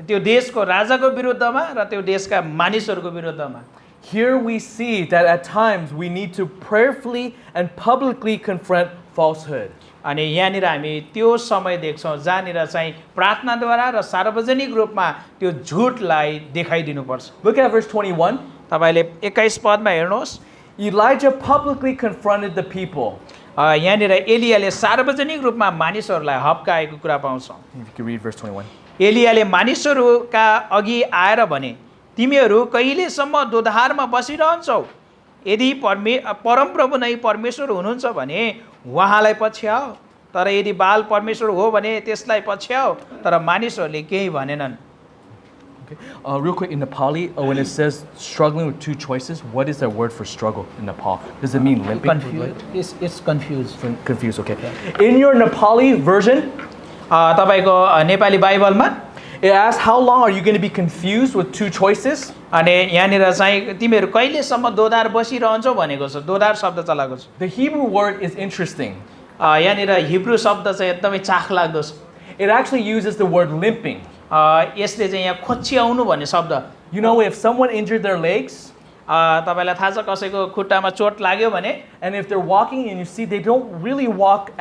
[SPEAKER 1] त्यो देशको राजाको विरुद्धमा र त्यो देशका मानिसहरूको विरुद्धमा।
[SPEAKER 2] Here we see that at times we need to prayerfully and publicly confront falsehood.
[SPEAKER 1] अनि यहाँनिर हामी त्यो समय देख्छौँ जहाँनिर चाहिँ प्रार्थनाद्वारा र सार्वजनिक रूपमा त्यो झुटलाई देखाइदिनुपर्छ।
[SPEAKER 2] Look at verse 21.
[SPEAKER 1] तपाईँले 21 पदमा हेर्नुहोस्।
[SPEAKER 2] Elijah publicly confronted the people.
[SPEAKER 1] यहाँनिर एलियाले सार्वजनिक रूपमा मानिसहरूलाई हप्काएको कुरा पाउँछौँ।
[SPEAKER 2] If you can read verse 21.
[SPEAKER 1] एलियाले मानिसहरूका अघि आएर भने, तिमीहरू कहिलेसम्म दोधारमा बसिरहन्छौ? यदि परमप्रभु नै परमेश्वर हुनुहुन्छ भने उहाँलाई पछ्याओ, तर यदि बाल परमेश्वर हो भने त्यसलाई पछ्याओ। तर मानिसहरूले केही भनेनन्।
[SPEAKER 2] Real quick, in Nepali, when it says struggling with two choices, what is that word for struggle in Nepal? Does it mean limping?
[SPEAKER 1] Confused. It's confused.
[SPEAKER 2] Confused, okay. In your Nepali version,
[SPEAKER 1] तपाईँको Nepali बाइबलमा
[SPEAKER 2] it asks, how long are you going to be confused with two choices?
[SPEAKER 1] अनि यहाँनिर चाहिँ तिमीहरू कहिलेसम्म दोधार बसिरहन्छौ भनेको छ। दोधार शब्द चलाएको छ।
[SPEAKER 2] The Hebrew word is interesting.
[SPEAKER 1] यहाँनिर हिब्रू शब्द चाहिँ एकदमै चाखलाग्दो छ।
[SPEAKER 2] It actually uses the word limping.
[SPEAKER 1] यसले चाहिँ यहाँ खोच्याउनु भन्ने शब्द।
[SPEAKER 2] You know, if someone injured their legs,
[SPEAKER 1] तपाईँलाई थाहा छ कसैको खुट्टामा चोट लाग्यो भने,
[SPEAKER 2] and if they're walking and you see they don't really walk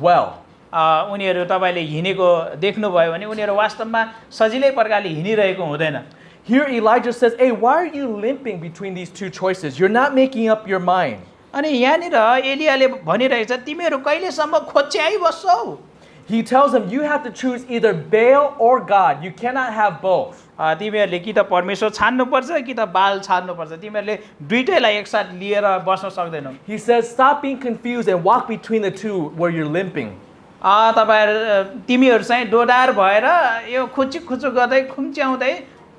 [SPEAKER 2] well.
[SPEAKER 1] उनीहरू तपाईँले हिँडेको देख्नुभयो भने उनीहरू वास्तवमा सजिलै प्रकारले हिँडिरहेको हुँदैन।
[SPEAKER 2] Here Elijah says, hey, why are you limping between these two choices? You're not making up your mind.
[SPEAKER 1] अनि यहाँनिर एलियाले भनिरहेको छ तिमीहरू कहिलेसम्म खोच्याइबस्छौ?
[SPEAKER 2] He tells them, you have to choose either Baal or God. You cannot have both.
[SPEAKER 1] तिमीहरूले कि त परमेश्वर छान्नुपर्छ कि त बाल छान्नुपर्छ। तिमीहरूले दुईटैलाई एकसाथ लिएर बस्न सक्दैनौ।
[SPEAKER 2] He says, stop being confused and walk between the two where you're limping.
[SPEAKER 1] तिमीहरू चाहिँ दोधार भएर यो खुच्चु गर्दै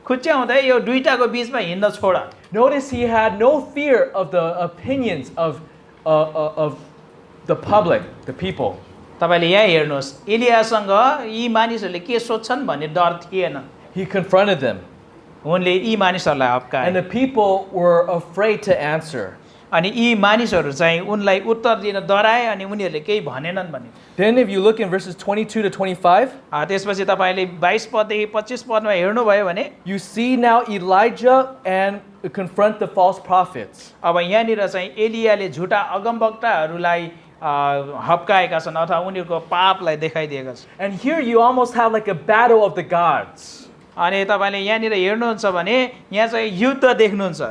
[SPEAKER 1] खुच्याउँदै यो दुईटाको बीचमा हिँड्न छोड।
[SPEAKER 2] Notice he had no fear of the opinions of the public, the people.
[SPEAKER 1] तपाईँले यहाँ हेर्नुहोस् एलियासँग यी मानिसहरूले के सोच्छन् भन्ने डर थिएन।
[SPEAKER 2] He confronted them.
[SPEAKER 1] उनले यी मानिसहरूलाई हप्काए।
[SPEAKER 2] And the people were afraid to answer.
[SPEAKER 1] अनि यी मानिसहरू चाहिँ उनलाई उत्तर दिन डराए अनि उनीहरूले केही भनेनन् भने।
[SPEAKER 2] Then if you look in verses 22 to 25,
[SPEAKER 1] त्यसपछि तपाईँले 22 पददेखि 25 पदमा हेर्नुभयो भने
[SPEAKER 2] you see now Elijah and confront the false prophets.
[SPEAKER 1] अब यहाँनिर चाहिँ एलियाले झुटा अगमवक्ताहरूलाई हप्काएका छन् अथवा उनीहरूको पापलाई देखाइदिएका छन्।
[SPEAKER 2] And here you almost have like a battle of the gods.
[SPEAKER 1] अनि तपाईँले यहाँनिर हेर्नुहुन्छ भने यहाँ चाहिँ युद्ध देख्नुहुन्छ।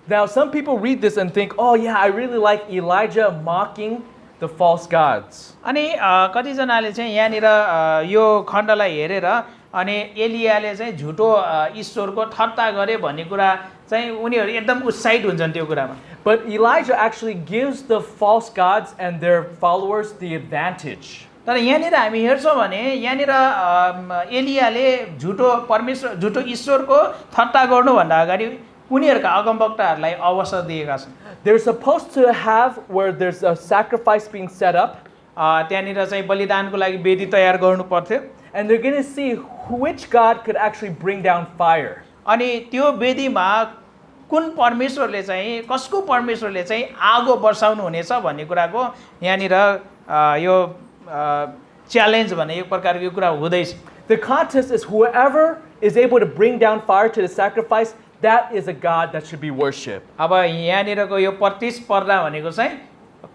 [SPEAKER 2] Now some people read this and think, oh yeah, I really like Elijah mocking the false gods.
[SPEAKER 1] अनि कतिजनाले चाहिँ यहाँनिर यो खण्डलाई हेरेर अनि एलियाले चाहिँ झुटो ईश्वरको ठट्टा गरे भन्ने कुरा चाहिँ उनीहरू एकदम उत्साहित हुन्छन् त्यो कुरामा।
[SPEAKER 2] But Elijah actually gives the false gods and their followers the advantage.
[SPEAKER 1] तर यहाँनिर हामी हेर्छौँ भने यहाँनिर एलियाले झुटो ईश्वरको ठट्टा गर्नुभन्दा अगाडि उनीहरूका अगमवक्ताहरूलाई अवसर दिएका छन्।
[SPEAKER 2] They're supposed to have where there's a sacrifice being set up.
[SPEAKER 1] त्यहाँनिर चाहिँ बलिदानको लागि वेदी तयार गर्नु पर्थ्यो।
[SPEAKER 2] And they're going to see which God could actually bring down fire.
[SPEAKER 1] अनि त्यो वेदीमा कुन परमेश्वरले चाहिँ कसको परमेश्वरले चाहिँ आगो वर्षाउनु हुनेछ भन्ने कुराको यहाँनिर यो च्यालेन्ज भन्ने एक प्रकारको कुरा हुँदैछ।
[SPEAKER 2] The contest is whoever is able to bring down fire to the sacrifice, that is a God that should be worshipped.
[SPEAKER 1] अब यहाँनिरको यो प्रतिस्पर्धा भनेको चाहिँ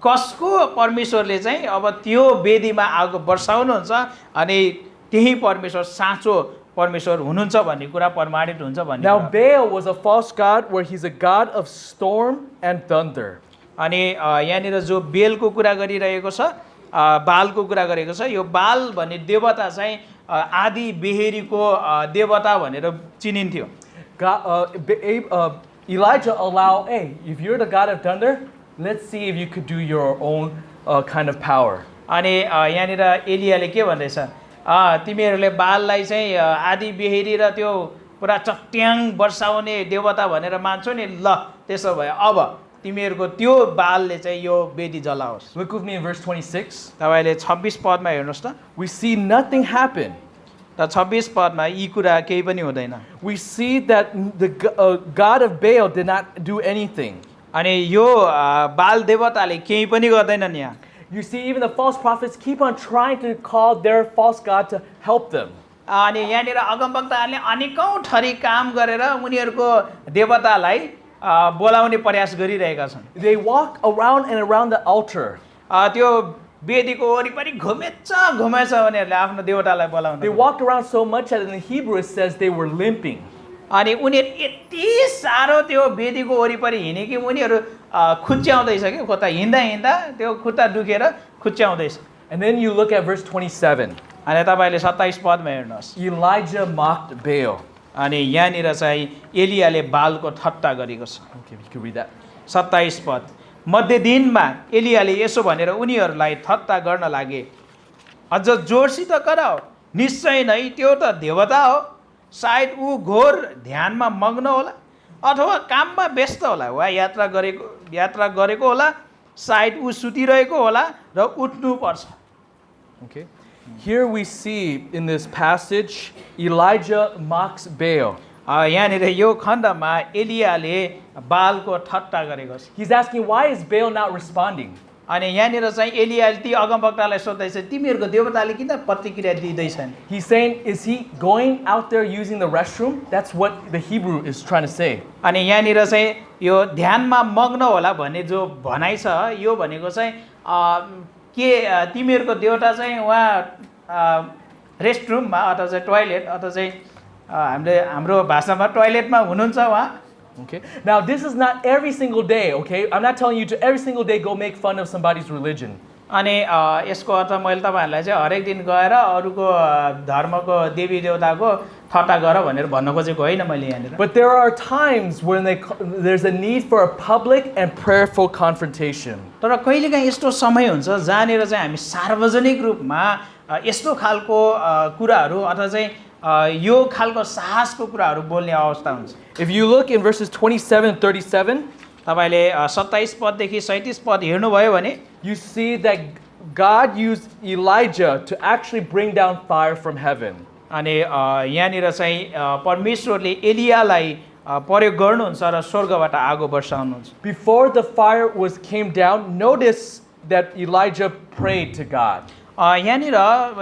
[SPEAKER 1] कसको परमेश्वरले चाहिँ अब त्यो वेदीमा आगो वर्षाउनुहुन्छ अनि त्यही परमेश्वर साँचो परमेश्वर हुनुहुन्छ भन्ने कुरा प्रमाणित हुन्छ भन्ने।
[SPEAKER 2] Now Baal was a false god where he's a god of storm and thunder.
[SPEAKER 1] अनि यहाँनिर जो बेलको कुरा गरिरहेको छ बालको कुरा गरेको छ यो बाल भन्ने देवता चाहिँ आदि बेहेरीको देवता भनेर चिनिन्थ्यो।
[SPEAKER 2] Elijah allowed, hey, if you're the god of thunder, let's see if you could do your own kind of power.
[SPEAKER 1] अनि यहाँनिर एलियाले के भन्दैछ तिमीहरूले बाललाई चाहिँ आदि बेहेरी र त्यो पुरा चट्याङ वर्षाउने देवता भनेर मान्छौ नि ल त्यसो भए अब तिमीहरूको त्यो बालले चाहिँ यो वेदी जलाओस्
[SPEAKER 2] Look with me in verse 26.
[SPEAKER 1] तपाईले 26 पदमा हेर्नुस् त
[SPEAKER 2] We see nothing happen.
[SPEAKER 1] र 26 पदमा यी कुरा केही पनि हुँदैन
[SPEAKER 2] We see that the God of Baal did not do anything.
[SPEAKER 1] अनि यो बाल देवताले केही पनि गर्दैनन् यहाँ
[SPEAKER 2] You see, even the false prophets keep on trying to call their false God to help them.
[SPEAKER 1] अनि यहाँनिर अगमवक्ताहरूले अनेकौँ थरी काम गरेर उनीहरूको देवतालाई बोलाउने प्रयास गरिरहेका छन्
[SPEAKER 2] They walk around and around the altar.
[SPEAKER 1] त्यो वेदीको वरिपरि घुमेछ उनीहरूले आफ्नो देवतालाई बोलाउन
[SPEAKER 2] They walked around so much that in the Hebrew it says they were limping.
[SPEAKER 1] अनि उनीहरू यति साह्रो त्यो वेदीको वरिपरि हिँडे कि उनीहरू खुच्याउँदैछ कि खुट्टा हिँड्दा हिँड्दा त्यो खुट्टा दुखेर खुच्याउँदैछ
[SPEAKER 2] And then you look at verse 27.
[SPEAKER 1] अनि तपाईँले 27 पदमा हेर्नुहोस्
[SPEAKER 2] Elijah mocked Baal.
[SPEAKER 1] अनि यहाँनिर चाहिँ एलियाले बालको ठट्टा गरेको छ
[SPEAKER 2] Okay, you can read that.
[SPEAKER 1] 27 पद मध्य दिनमा एलियाले यसो भनेर उनीहरूलाई ठट्टा गर्न लागे अझ जोडसित कराओ निश्चय नै त्यो त देवता हो सायद ऊ घोर ध्यानमा मग्न होला अथवा काममा व्यस्त होला वा यात्रा गरेको होला सायद ऊ सुतिरहेको होला र उठ्नुपर्छ
[SPEAKER 2] Okay. Here we see in this passage Elijah mocks Baal.
[SPEAKER 1] यहाँनिर यो खण्डमा एलियाले बालको ठट्टा गरेको छ
[SPEAKER 2] He's asking, why is Baal not responding?
[SPEAKER 1] अनि यहाँनिर चाहिँ एलियाले ती अगमवक्तालाई सोध्दैछ तिमीहरूको देवताले किन प्रतिक्रिया दिँदैछन्
[SPEAKER 2] He's saying, is he going out there using the restroom? That's what the Hebrew is trying to say.
[SPEAKER 1] अनि यहाँनिर चाहिँ यो ध्यानमा मग्न होला भन्ने जो भनाइ छ यो भनेको चाहिँ के तिमीहरूको देवता चाहिँ उहाँ रेस्टरुममा अथवा चाहिँ टोयलेट अथवा चाहिँ हाम्रो भाषामा टोयलेटमा हुनुहुन्छ उहाँ
[SPEAKER 2] Okay. Now this is not every single day, okay? I'm not telling you to every single day go make fun of somebody's religion.
[SPEAKER 1] अनि यसको अर्थ मैले तपाईँहरूलाई चाहिँ हरेक दिन गएर अरूको धर्मको देवी देवताको ठट्टा गर भनेर भन्न खोजेको होइन मैले यहाँनिर
[SPEAKER 2] But there are times when there's a need for a public and prayerful confrontation.
[SPEAKER 1] तर कहिलेकाहीँ यस्तो समय हुन्छ जहाँनिर चाहिँ हामी सार्वजनिक रूपमा यस्तो खालको कुराहरू अथवा चाहिँ यो खालको साहसको कुराहरू बोल्ने अवस्था हुन्छ
[SPEAKER 2] If you look in verses 27 and 37,
[SPEAKER 1] तपाईले 27 पददेखि 37 पद हेर्नुभयो भने
[SPEAKER 2] you see that God used Elijah to actually bring down fire from heaven.
[SPEAKER 1] अनि यहाँनिर चाहिँ परमेश्वरले एलियालाई प्रयोग गर्नुहुन्छ र स्वर्गबाट आगो वर्षाउनुहुन्छ
[SPEAKER 2] Before the fire came down, notice that Elijah prayed to God.
[SPEAKER 1] यहाँनिर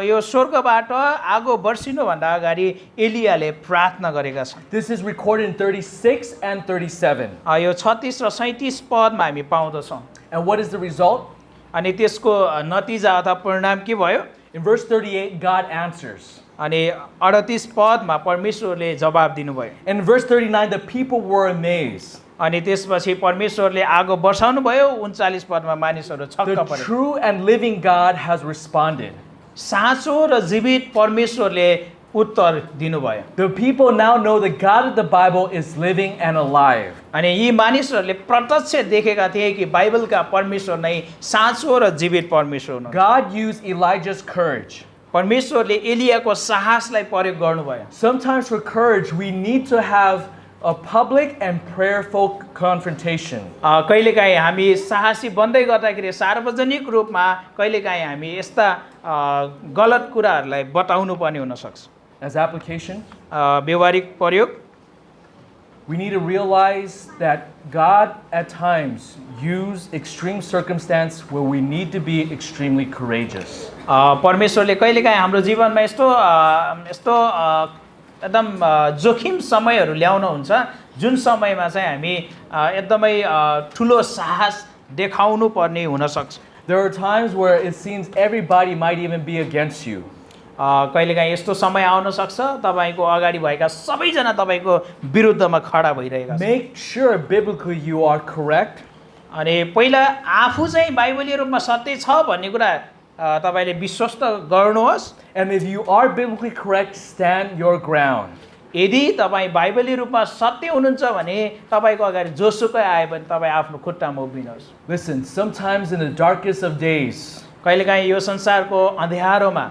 [SPEAKER 1] यो स्वर्गबाट आगो वर्षिनुभन्दा अगाडि एलियाले प्रार्थना गरेका छन्
[SPEAKER 2] This is recorded in 36 and 37.
[SPEAKER 1] यो 36 र 37 पदमा हामी पाउँदछौँ
[SPEAKER 2] And what is the result?
[SPEAKER 1] अनि त्यसको नतिजा अथवा परिणाम के भयो
[SPEAKER 2] In verse 38, God answers.
[SPEAKER 1] अनि 38 पदमा परमेश्वरले जवाब दिनुभयो
[SPEAKER 2] In verse 39, the people were amazed.
[SPEAKER 1] अनि त्यसपछि परमेश्वरले आगो वर्षाउनु भयो 39 पदमा मानिसहरू छक्क
[SPEAKER 2] The
[SPEAKER 1] परे
[SPEAKER 2] true and living God has responded.
[SPEAKER 1] साँचो र जीवित परमेश्वरले उत्तर दिनुभयो
[SPEAKER 2] The people now know the God of the Bible is living and alive.
[SPEAKER 1] अनि यी मानिसहरूले प्रत्यक्ष देखेका थिए कि बाइबलका परमेश्वर नै साँचो र जीवित परमेश्वर हुनुहुन्छ
[SPEAKER 2] God used Elijah's courage.
[SPEAKER 1] परमेश्वरले एलियाको साहसलाई प्रयोग गर्नुभयो
[SPEAKER 2] Sometimes for courage, we need to have a public and prayerful confrontation.
[SPEAKER 1] कहिलेकाहीँ हामी साहसी बन्दै गर्दाखेरि सार्वजनिक रूपमा कहिलेकाहीँ हामी यस्ता गलत कुराहरूलाई बताउनु पर्ने हुनसक्छ
[SPEAKER 2] As application,
[SPEAKER 1] व्यवहारिक प्रयोग
[SPEAKER 2] we need to realize that God at times uses extreme circumstance where we need to be extremely courageous.
[SPEAKER 1] परमेश्वरले कहिलेकाहीँ हाम्रो जीवनमा यस्तो एकदम जोखिम समयहरू ल्याउनुहुन्छ जुन समयमा चाहिँ हामी एकदमै ठुलो साहस देखाउनु पर्ने हुनसक्छ
[SPEAKER 2] There are times where it seems everybody might even be against you.
[SPEAKER 1] कहिलेकाहीँ यस्तो समय आउन सक्छ तपाईको अगाडि भएका सबैजना तपाईको विरुद्धमा खडा भइरहेका छन्
[SPEAKER 2] Make sure biblically you are correct.
[SPEAKER 1] अनि पहिला आफू चाहिँ बाइबलीय रूपमा सत्य छ भन्ने कुरा तपाईले विश्वास गर्नुहोस्
[SPEAKER 2] And if you are biblically correct, stand your ground.
[SPEAKER 1] यदि तपाईँ बाइबली रूपमा सत्य हुनुहुन्छ भने तपाईको अगाडि जोसुकै आए पनि तपाईँ आफ्नो खुट्टामा उभिनुहोस्
[SPEAKER 2] Listen, sometimes in the darkest of days,
[SPEAKER 1] कहिलेकाहीँ यो संसारको अँध्यारोमा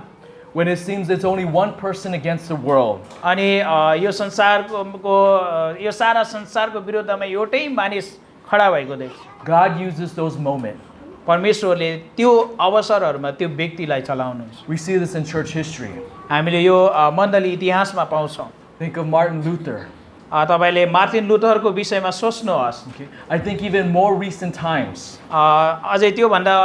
[SPEAKER 2] when it seems it's only one person against the world.
[SPEAKER 1] अनि यो यो सारा संसारको विरुद्धमा एउटै मानिस खडा भएको देख्छ।
[SPEAKER 2] God uses those moments.
[SPEAKER 1] परमेश्वरले त्यो अवसरहरूमा त्यो व्यक्तिलाई चलाउनुहुन्छ।
[SPEAKER 2] We see this in church history.
[SPEAKER 1] हामीले यो मण्डली इतिहासमा पाउँछौँ।
[SPEAKER 2] Think of Martin Luther.
[SPEAKER 1] तपाईले मार्टिन लुथरको विषयमा सोच्नुहोस्।
[SPEAKER 2] Okay. I think even more recent times.
[SPEAKER 1] अझै त्योभन्दा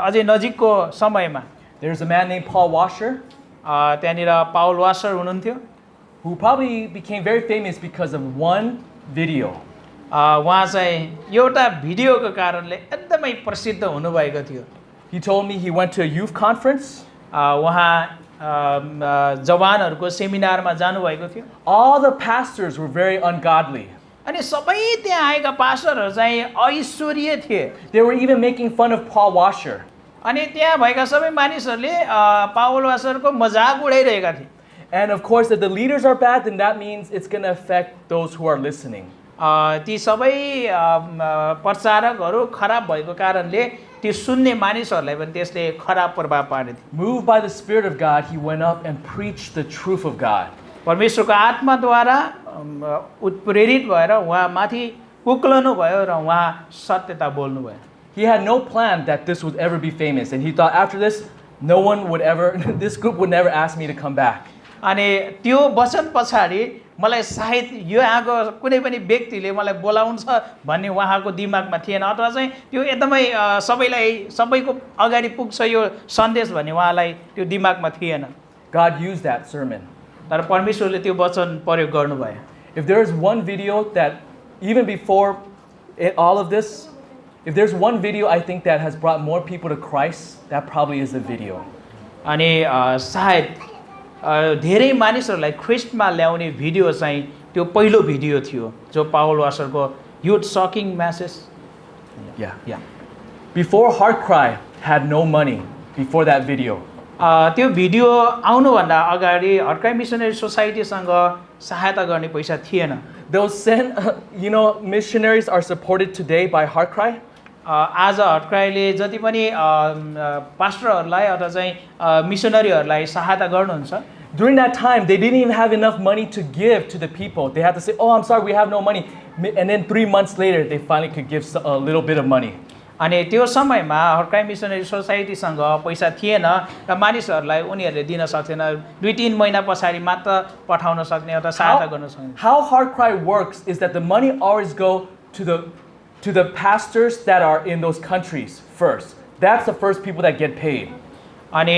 [SPEAKER 1] अझै नजिकको समयमा
[SPEAKER 2] There's a man named Paul Washer
[SPEAKER 1] त्यहाँनिर पाउल वासर हुनुहुन्थ्यो,
[SPEAKER 2] who probably became very famous because of one video.
[SPEAKER 1] उहाँ चाहिँ एउटा भिडियोको कारणले एकदमै प्रसिद्ध हुनुभएको थियो।
[SPEAKER 2] He told me he went to a youth conference.
[SPEAKER 1] उहाँ जवानहरूको सेमिनारमा जानुभएको थियो।
[SPEAKER 2] All the pastors were very ungodly.
[SPEAKER 1] अनि सबै त्यहाँ आएका पास्टरहरू चाहिँ अईश्वरीय थिए।
[SPEAKER 2] They were even making fun of Paul Washer.
[SPEAKER 1] अनि त्यहाँ भएका सबै मानिसहरूले पाउल वासरको मजाक उडाइरहेका थिए।
[SPEAKER 2] And of course, if the leaders are bad, then that means it's going to affect those who are listening.
[SPEAKER 1] ती सबै प्रचारकहरू खराब भएको कारणले त्यो सुन्ने मानिसहरूलाई पनि त्यसले खराब प्रभाव पार्ने थियो।
[SPEAKER 2] Moved by the Spirit of God, he went up and preached the truth of God.
[SPEAKER 1] परमेश्वरको आत्माद्वारा उत्प्रेरित भएर उहाँ माथि उक्लनु भयो र उहाँ सत्यता बोल्नु भयो।
[SPEAKER 2] He had no plan that this would ever be famous, and he thought after this, no one would ever, this group would never ask me to come back.
[SPEAKER 1] अनि त्यो वचन पछाडि मलाई सायद यो यहाँको कुनै पनि व्यक्तिले मलाई बोलाउँछ भन्ने उहाँको दिमागमा थिएन, अथवा चाहिँ त्यो एकदमै सबैको अगाडि पुग्छ यो सन्देश भन्ने उहाँलाई त्यो दिमागमा थिएन।
[SPEAKER 2] God used that sermon.
[SPEAKER 1] तर परमेश्वरले त्यो वचन प्रयोग गर्नुभयो।
[SPEAKER 2] If there is one video that, even before all of this, if there's one video I think that has brought more people to Christ, that probably is the video.
[SPEAKER 1] अनि सायद धेरै मानिसहरूलाई ख्रिस्टमा ल्याउने भिडियो चाहिँ त्यो पहिलो भिडियो थियो जो पाउल वासरको youth shocking message.
[SPEAKER 2] Yeah. Before Heart Cry had no money, before that video.
[SPEAKER 1] त्यो भिडियो आउनुभन्दा अगाडि हर्ट क्राई मिसनरी सोसाइटीसँग सहायता गर्ने पैसा थिएन।
[SPEAKER 2] Those missionaries are supported today by Heart Cry.
[SPEAKER 1] आज हर्ट क्राईले जति पनि पास्टरहरूलाई अथवा चाहिँ मिसनरीहरूलाई सहायता गर्नुहुन्छ,
[SPEAKER 2] During that time, they didn't even have enough money to give to the people. They had to say, oh, I'm sorry, we have no money. And then 3 months later, they finally could give a little bit of money.
[SPEAKER 1] अनि त्यो समयमा hurt cry missionary सोसाइटीसँग पैसा थिएन र मानिसहरूलाई उनीहरूले दिन सक्थेन। 2-3 महिना पछाडि मात्र पठाउन सक्ने अथवा सहायता गर्न सक्ने।
[SPEAKER 2] How Heart Cry works is that the money always go to the pastors that are in those countries first. That's the first people that get paid.
[SPEAKER 1] अनि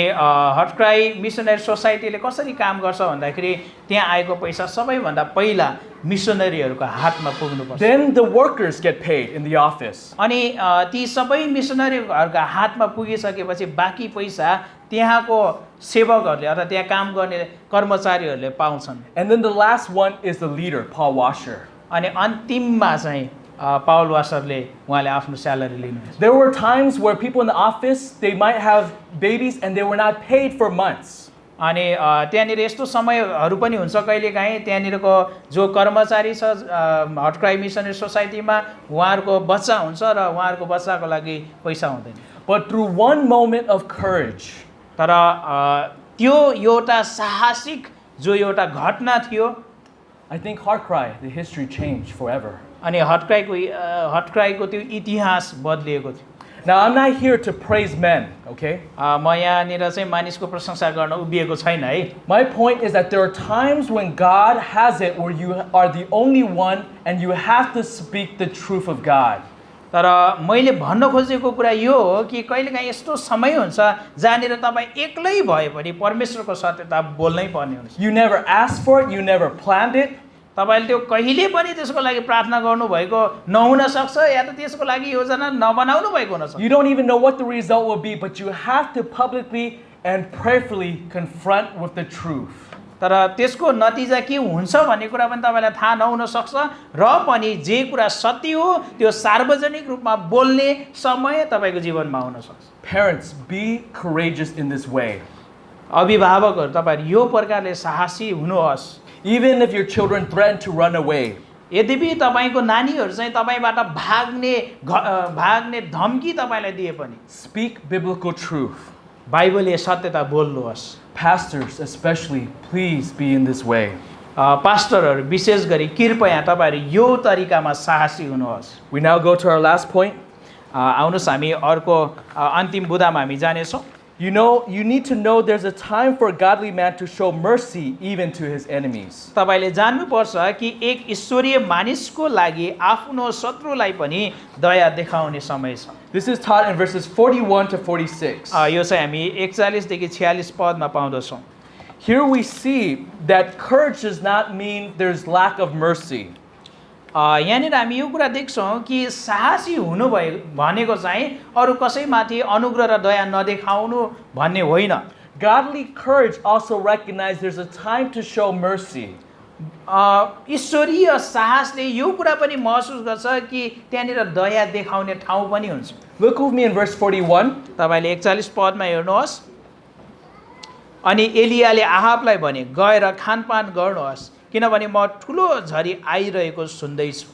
[SPEAKER 1] हर्ट क्राई मिसनरी सोसाइटीले कसरी काम गर्छ भन्दाखेरि त्यहाँ आएको पैसा सबैभन्दा पहिला मिसनरीहरूको हातमा पुग्नुपर्छ।
[SPEAKER 2] Then the workers get paid in the office.
[SPEAKER 1] अनि ती सबै मिसनरीहरूका हातमा पुगिसकेपछि बाँकी पैसा त्यहाँको सेवकहरूले अथवा त्यहाँ काम गर्ने कर्मचारीहरूले पाउँछन्।
[SPEAKER 2] And then the last one is the leader, Paul Washer.
[SPEAKER 1] अनि अन्तिममा चाहिँ पाउल वासरले उहाँले आफ्नो स्यालेरी लिनुहुन्छ।
[SPEAKER 2] There were times where people in the office, they might have babies and they were not paid for months.
[SPEAKER 1] अनि त्यहाँनिर यस्तो समयहरू पनि हुन्छ कहिलेकाहीँ त्यहाँनिरको जो कर्मचारी छ हर्ट क्राई मिसनरी सोसाइटीमा उहाँहरूको बच्चा हुन्छ र उहाँहरूको बच्चाको लागि पैसा हुँदैन।
[SPEAKER 2] But through one moment of courage,
[SPEAKER 1] तर त्यो एउटा साहसिक जो एउटा घटना थियो,
[SPEAKER 2] I think Heart Cry, the history changed forever.
[SPEAKER 1] अनि हर्ट क्राईको त्यो इतिहास बदलिएको थियो।
[SPEAKER 2] Now, I'm not here to praise men, okay?
[SPEAKER 1] म यहाँनिर चाहिँ मानिसको प्रशंसा गर्न उभिएको छैन है।
[SPEAKER 2] My point is that there are times when God has it where you are the only one and you have to speak the truth of God.
[SPEAKER 1] तर मैले भन्न खोजेको कुरा यो हो कि कहिलेकाहीँ यस्तो समय हुन्छ जहाँनिर तपाईँ एक्लै भए पनि परमेश्वरको सत्यता बोल्नै पर्ने हुन्छ।
[SPEAKER 2] You never asked for it, you never planned it.
[SPEAKER 1] तपाईले त्यो कहिले पनि त्यसको लागि प्रार्थना गर्नुभएको नहुन सक्छ या त त्यसको लागि योजना नबनाउनु भएको हुन सक्छ।
[SPEAKER 2] You don't even know what the result will be, but you have to publicly and prayerfully confront with the truth.
[SPEAKER 1] तर त्यसको नतिजा के हुन्छ भन्ने कुरा पनि तपाईलाई थाहा नहुन सक्छ र पनि जे कुरा सत्य हो त्यो सार्वजनिक रूपमा बोल्ने समय तपाईको जीवनमा आउन सक्छ।
[SPEAKER 2] Parents, be courageous in this way.
[SPEAKER 1] अभिभावकहरू तपाईहरु यो प्रकारले साहसी हुनुहोस्।
[SPEAKER 2] Even if your children threaten to run away.
[SPEAKER 1] यद्यपि तपाईको नानीहरु चाहिँ तपाईबाट भाग्ने धम्की तपाईलाई दिए पनि
[SPEAKER 2] speak biblical truth.
[SPEAKER 1] बाइबलले सत्यता बोल्नुहोस्।
[SPEAKER 2] Pastors, especially, please be in this way.
[SPEAKER 1] पास्टरहरू विशेष गरी कृपया तपाईँहरू यो तरिकामा साहसी हुनुहोस्।
[SPEAKER 2] We now go to our last point.
[SPEAKER 1] आउनुहोस् हामी अर्को अन्तिम बुदामा हामी जानेछौँ।
[SPEAKER 2] You need to know there's a time for a godly man to show mercy even to his enemies.
[SPEAKER 1] तपाईँले जान्नुपर्छ कि एक ईश्वरीय मानिसको लागि आफ्नो शत्रुलाई पनि दया देखाउने समय छ।
[SPEAKER 2] This is taught in verses 41 to 46.
[SPEAKER 1] यो चाहिँ हामी 41 देखि 46 पदमा पाउँदछौँ।
[SPEAKER 2] Here we see that courage does not mean there's lack of mercy.
[SPEAKER 1] यहाँनिर हामी यो कुरा देख्छौँ कि साहसी हुनु भनेको चाहिँ अरू कसैमाथि अनुग्रह र दया नदेखाउनु भन्ने होइन।
[SPEAKER 2] Godly courage also recognizes there's a time to show mercy.
[SPEAKER 1] ईश्वरीय साहसले यो कुरा पनि महसुस गर्छ कि त्यहाँनिर दया देखाउने ठाउँ पनि हुन्छ।
[SPEAKER 2] Look with me in verse 41.
[SPEAKER 1] तपाईँले 41 पदमा हेर्नुहोस्। अनि एलियाले आहाबलाई भने गएर खानपान गर्नुहोस् किनभने म ठुलो झरी आइरहेको सुन्दैछु।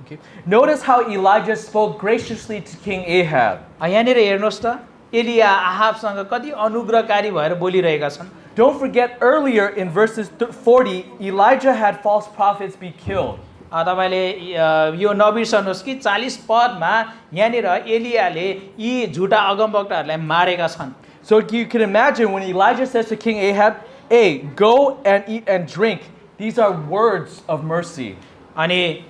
[SPEAKER 2] Okay. Notice how Elijah spoke graciously to King Ahab.
[SPEAKER 1] यहाँनिर हेर्नुहोस् त एलिया आहाबसँग कति अनुग्रहकारी भएर बोलिरहेका छन्।
[SPEAKER 2] Don't forget earlier in verses 40, Elijah had false prophets be killed.
[SPEAKER 1] तपाईँले यो नबिर्सनुहोस् कि 40 पदमा यहाँनिर एलियाले यी झुटा अगमवक्ताहरूलाई मारेका छन्।
[SPEAKER 2] So you can imagine when Elijah says to King Ahab, "Hey, go and eat and drink." These are words of mercy.
[SPEAKER 1] अनि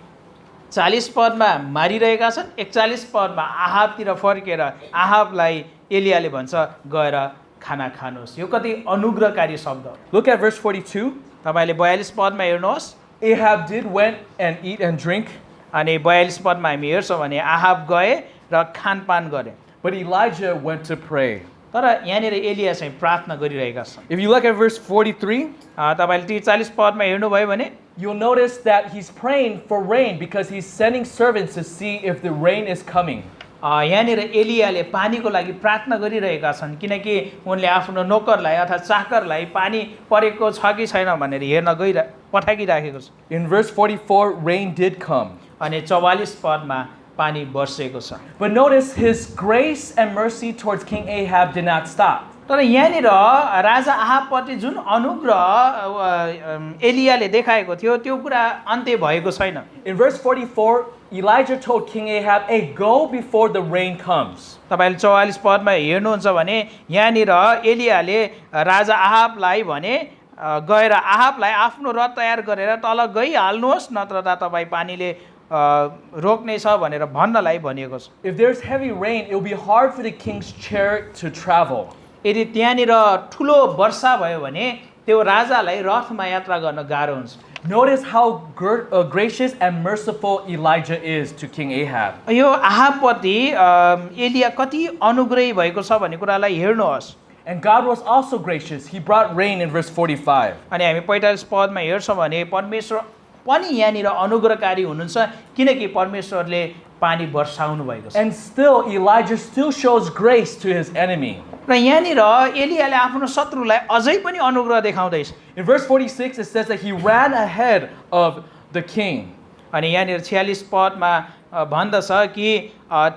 [SPEAKER 1] 40 पदमा मारिरहेका छन्, 41 पदमा आहाबतिर फर्केर आहाबलाई एलियाले भन्छ गएर खाना खानुहोस्। यो कति अनुग्रहकारी शब्द हो।
[SPEAKER 2] Look at verse 42.
[SPEAKER 1] तपाईँले 42 पदमा हेर्नुहोस्।
[SPEAKER 2] Ahab did went and eat and drink.
[SPEAKER 1] अनि 42 पदमा हामी हेर्छौँ भने आहाब गए र खानपान गरे।
[SPEAKER 2] But Elijah went to pray.
[SPEAKER 1] तर यहाँनिर एलिया चाहिँ प्रार्थना गरिरहेका छन्।
[SPEAKER 2] If you look at verse 43,
[SPEAKER 1] तपाईँले 40 पदमा हेर्नुभयो भने
[SPEAKER 2] you'll notice that he's praying for rain because he's sending servants to see if the rain is coming.
[SPEAKER 1] यहाँनिर एलियाले पानीको लागि प्रार्थना गरिरहेका छन् किनकि उनले आफ्नो नोकरलाई अर्थात् चाकरलाई पानी परेको छ कि छैन भनेर हेर्न पठाइराखेको छ।
[SPEAKER 2] In verse 44, rain did come.
[SPEAKER 1] अनि 44 पदमा पानी बर्सेको छ।
[SPEAKER 2] But notice his grace and mercy towards King Ahab did not stop.
[SPEAKER 1] तर यहाँनिर राजा आहाबप्रति जुन अनुग्रह एलियाले देखाएको थियो त्यो कुरा अन्त्य भएको छैन।
[SPEAKER 2] In verse 44, Elijah told King Ahab, "Hey, go before the rain comes."
[SPEAKER 1] तपाईले 44 पदमा हेर्नुहुन्छ भने यहाँनिर एलियाले राजा आहाबलाई भने गएर आहाबलाई आफ्नो रथ तयार गरेर तल गइहाल्नुहोस् नत्र तपाईँ पानीले रोक्ने छ भनेर भन्नलाई भनिएको छ।
[SPEAKER 2] If there's heavy rain, it will be hard for the king's chariot to travel.
[SPEAKER 1] यदि त्यहाँनिर ठुलो वर्षा भयो भने त्यो राजालाई रथमा यात्रा गर्न गाह्रो हुन्छ।
[SPEAKER 2] Notice how gracious and merciful Elijah is to King Ahab.
[SPEAKER 1] यो आहाबप्रति एलिया कति अनुग्रही भएको छ भन्ने कुरालाई हेर्नुहोस्।
[SPEAKER 2] And God was also gracious. He brought rain in verse 45.
[SPEAKER 1] अनि हामी 45 पदमा हेर्छौँ भने परमेश्वर पनि यहाँनिर अनुग्रहकारी हुनुहुन्छ किनकि परमेश्वरले पानी वर्षाउनु भएको छ।
[SPEAKER 2] And still, Elijah still shows grace to his enemy.
[SPEAKER 1] र यहाँनिर एलियाले आफ्नो शत्रुलाई अझै पनि अनुग्रह देखाउँदैछ।
[SPEAKER 2] In verse 46, it says that he ran ahead of the king.
[SPEAKER 1] अनि यहाँनिर 46 पदमा भन्दछ कि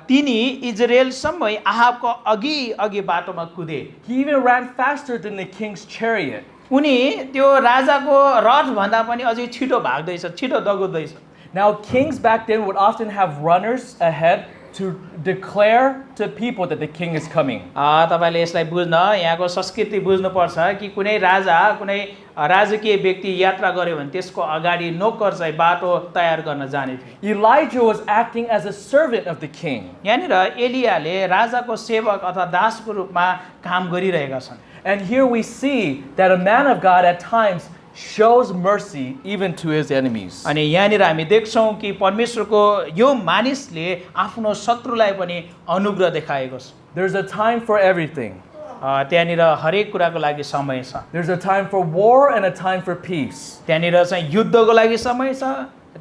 [SPEAKER 1] तिनी इजरायलसम्मै आहाबको अघि अघि बाटोमा कुदे।
[SPEAKER 2] He even ran faster than the king's chariot.
[SPEAKER 1] उनी त्यो राजाको रथ भन्दा पनि अझै छिटो भाग्दैछ, छिटो दगुर्दैछ।
[SPEAKER 2] Now, kings back then would often have runners ahead to declare to people that the king is coming.
[SPEAKER 1] तपाईले यसलाई बुझ्न यहाँको संस्कृति बुझ्नुपर्छ कि कुनै राजा कुनै राजकीय व्यक्ति यात्रा गर्यो भने त्यसको अगाडि नोकर चाहिँ बाटो तयार गर्न जाने थियो।
[SPEAKER 2] Elijah was acting as a servant of the king.
[SPEAKER 1] यहाँनिर एलियाले राजाको सेवक अथवा दासको रूपमा काम गरिरहेका छन्।
[SPEAKER 2] And here we see that a man of God at times shows mercy even to his enemies.
[SPEAKER 1] अनि यहाँनिर हामी देख्छौँ कि परमेश्वरको यो मानिसले आफ्नो शत्रुलाई पनि अनुग्रह देखाएको छ।
[SPEAKER 2] There's a time for everything.
[SPEAKER 1] त्यहाँनिर हरेक कुराको लागि समय छ।
[SPEAKER 2] There's a time for war and a time for peace.
[SPEAKER 1] त्यहाँनिर चाहिँ युद्धको लागि समय छ,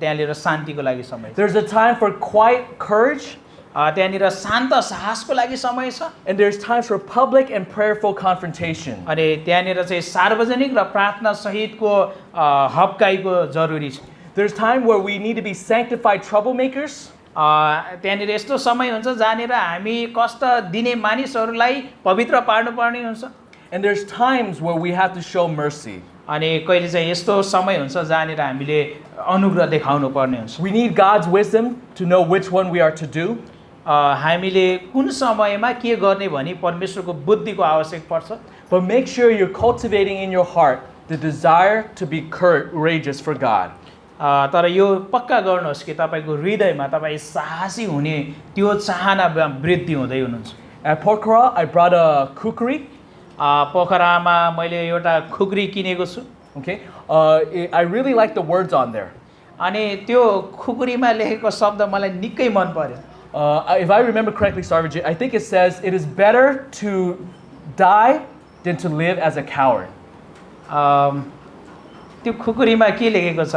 [SPEAKER 1] त्यहाँनिर शान्तिको लागि समय छ।
[SPEAKER 2] There's a time for quiet courage.
[SPEAKER 1] त्यहाँनिर शान्त साहसको लागि समय छ।
[SPEAKER 2] And there's times for public and prayerful confrontation.
[SPEAKER 1] अनि त्यहाँनिर चाहिँ सार्वजनिक र प्रार्थना सहितको हप्काइको जरुरी छ।
[SPEAKER 2] There's time where we need to be sanctified troublemakers.
[SPEAKER 1] त्यहाँनिर यस्तो समय हुन्छ जहाँनिर हामी कष्ट दिने मानिसहरूलाई पवित्र पार्नुपर्ने हुन्छ
[SPEAKER 2] And there's times where we have to show mercy.
[SPEAKER 1] अनि कहिले चाहिँ यस्तो समय हुन्छ जहाँनिर हामीले अनुग्रह देखाउनु पर्ने हुन्छ
[SPEAKER 2] We need God's wisdom to know which one we are to do.
[SPEAKER 1] हामीले कुन समयमा के गर्ने भनी परमेश्वरको बुद्धिको आवश्यक पर्छ
[SPEAKER 2] But make sure you're cultivating in your heart the desire to be courageous for God.
[SPEAKER 1] तर यो पक्का गर्नुहोस् कि तपाईँको हृदयमा तपाईँ साहसी हुने त्यो चाहना वृद्धि हुँदै हुनुहुन्छ
[SPEAKER 2] At Pokhara, I brought a kukri.
[SPEAKER 1] पोखरामा मैले एउटा खुकुरी किनेको छु
[SPEAKER 2] Okay, I really like the words on there.
[SPEAKER 1] अनि त्यो खुकुरीमा लेखेको शब्द मलाई निकै मन पर्यो
[SPEAKER 2] If I remember correctly, Sarvajit, I think it says it is better to die than to live as a coward.
[SPEAKER 1] त्यो खुकुरीमा के लेखेको छ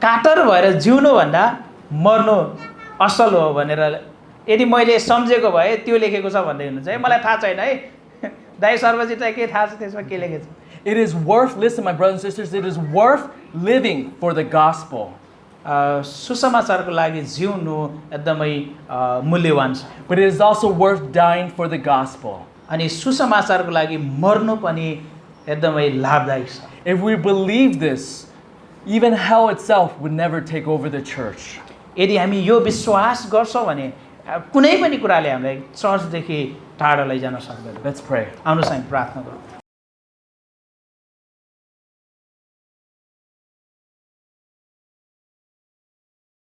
[SPEAKER 1] काटर भएर जिउनु भन्दा मर्नु असल हो भनेर यदि मैले सम्झेको भए त्यो लेखेको छ भन्दै हुनुहुन्छ है मलाई थाहा छैन है दाइ सर्वजितलाई के थाहा छ त्यसमा के लेखेको छ
[SPEAKER 2] It is worth, listen, my brothers and sisters, it is worth living for the gospel.
[SPEAKER 1] सुसमाचारको लागि जिउनु एकदमै मूल्यवान छ
[SPEAKER 2] But it is also worth dying for the gospel.
[SPEAKER 1] अनि सुसमाचारको लागि मर्नु पनि एकदमै लाभदायक छ
[SPEAKER 2] If we believe this, even hell itself would never take over the church.
[SPEAKER 1] यदि हामी यो विश्वास गर्छौँ भने कुनै पनि कुराले हामीलाई चर्चदेखि टाढा लैजान सक्दैन
[SPEAKER 2] Let's pray.
[SPEAKER 1] आउनुहोस् हामी प्रार्थना गरौँ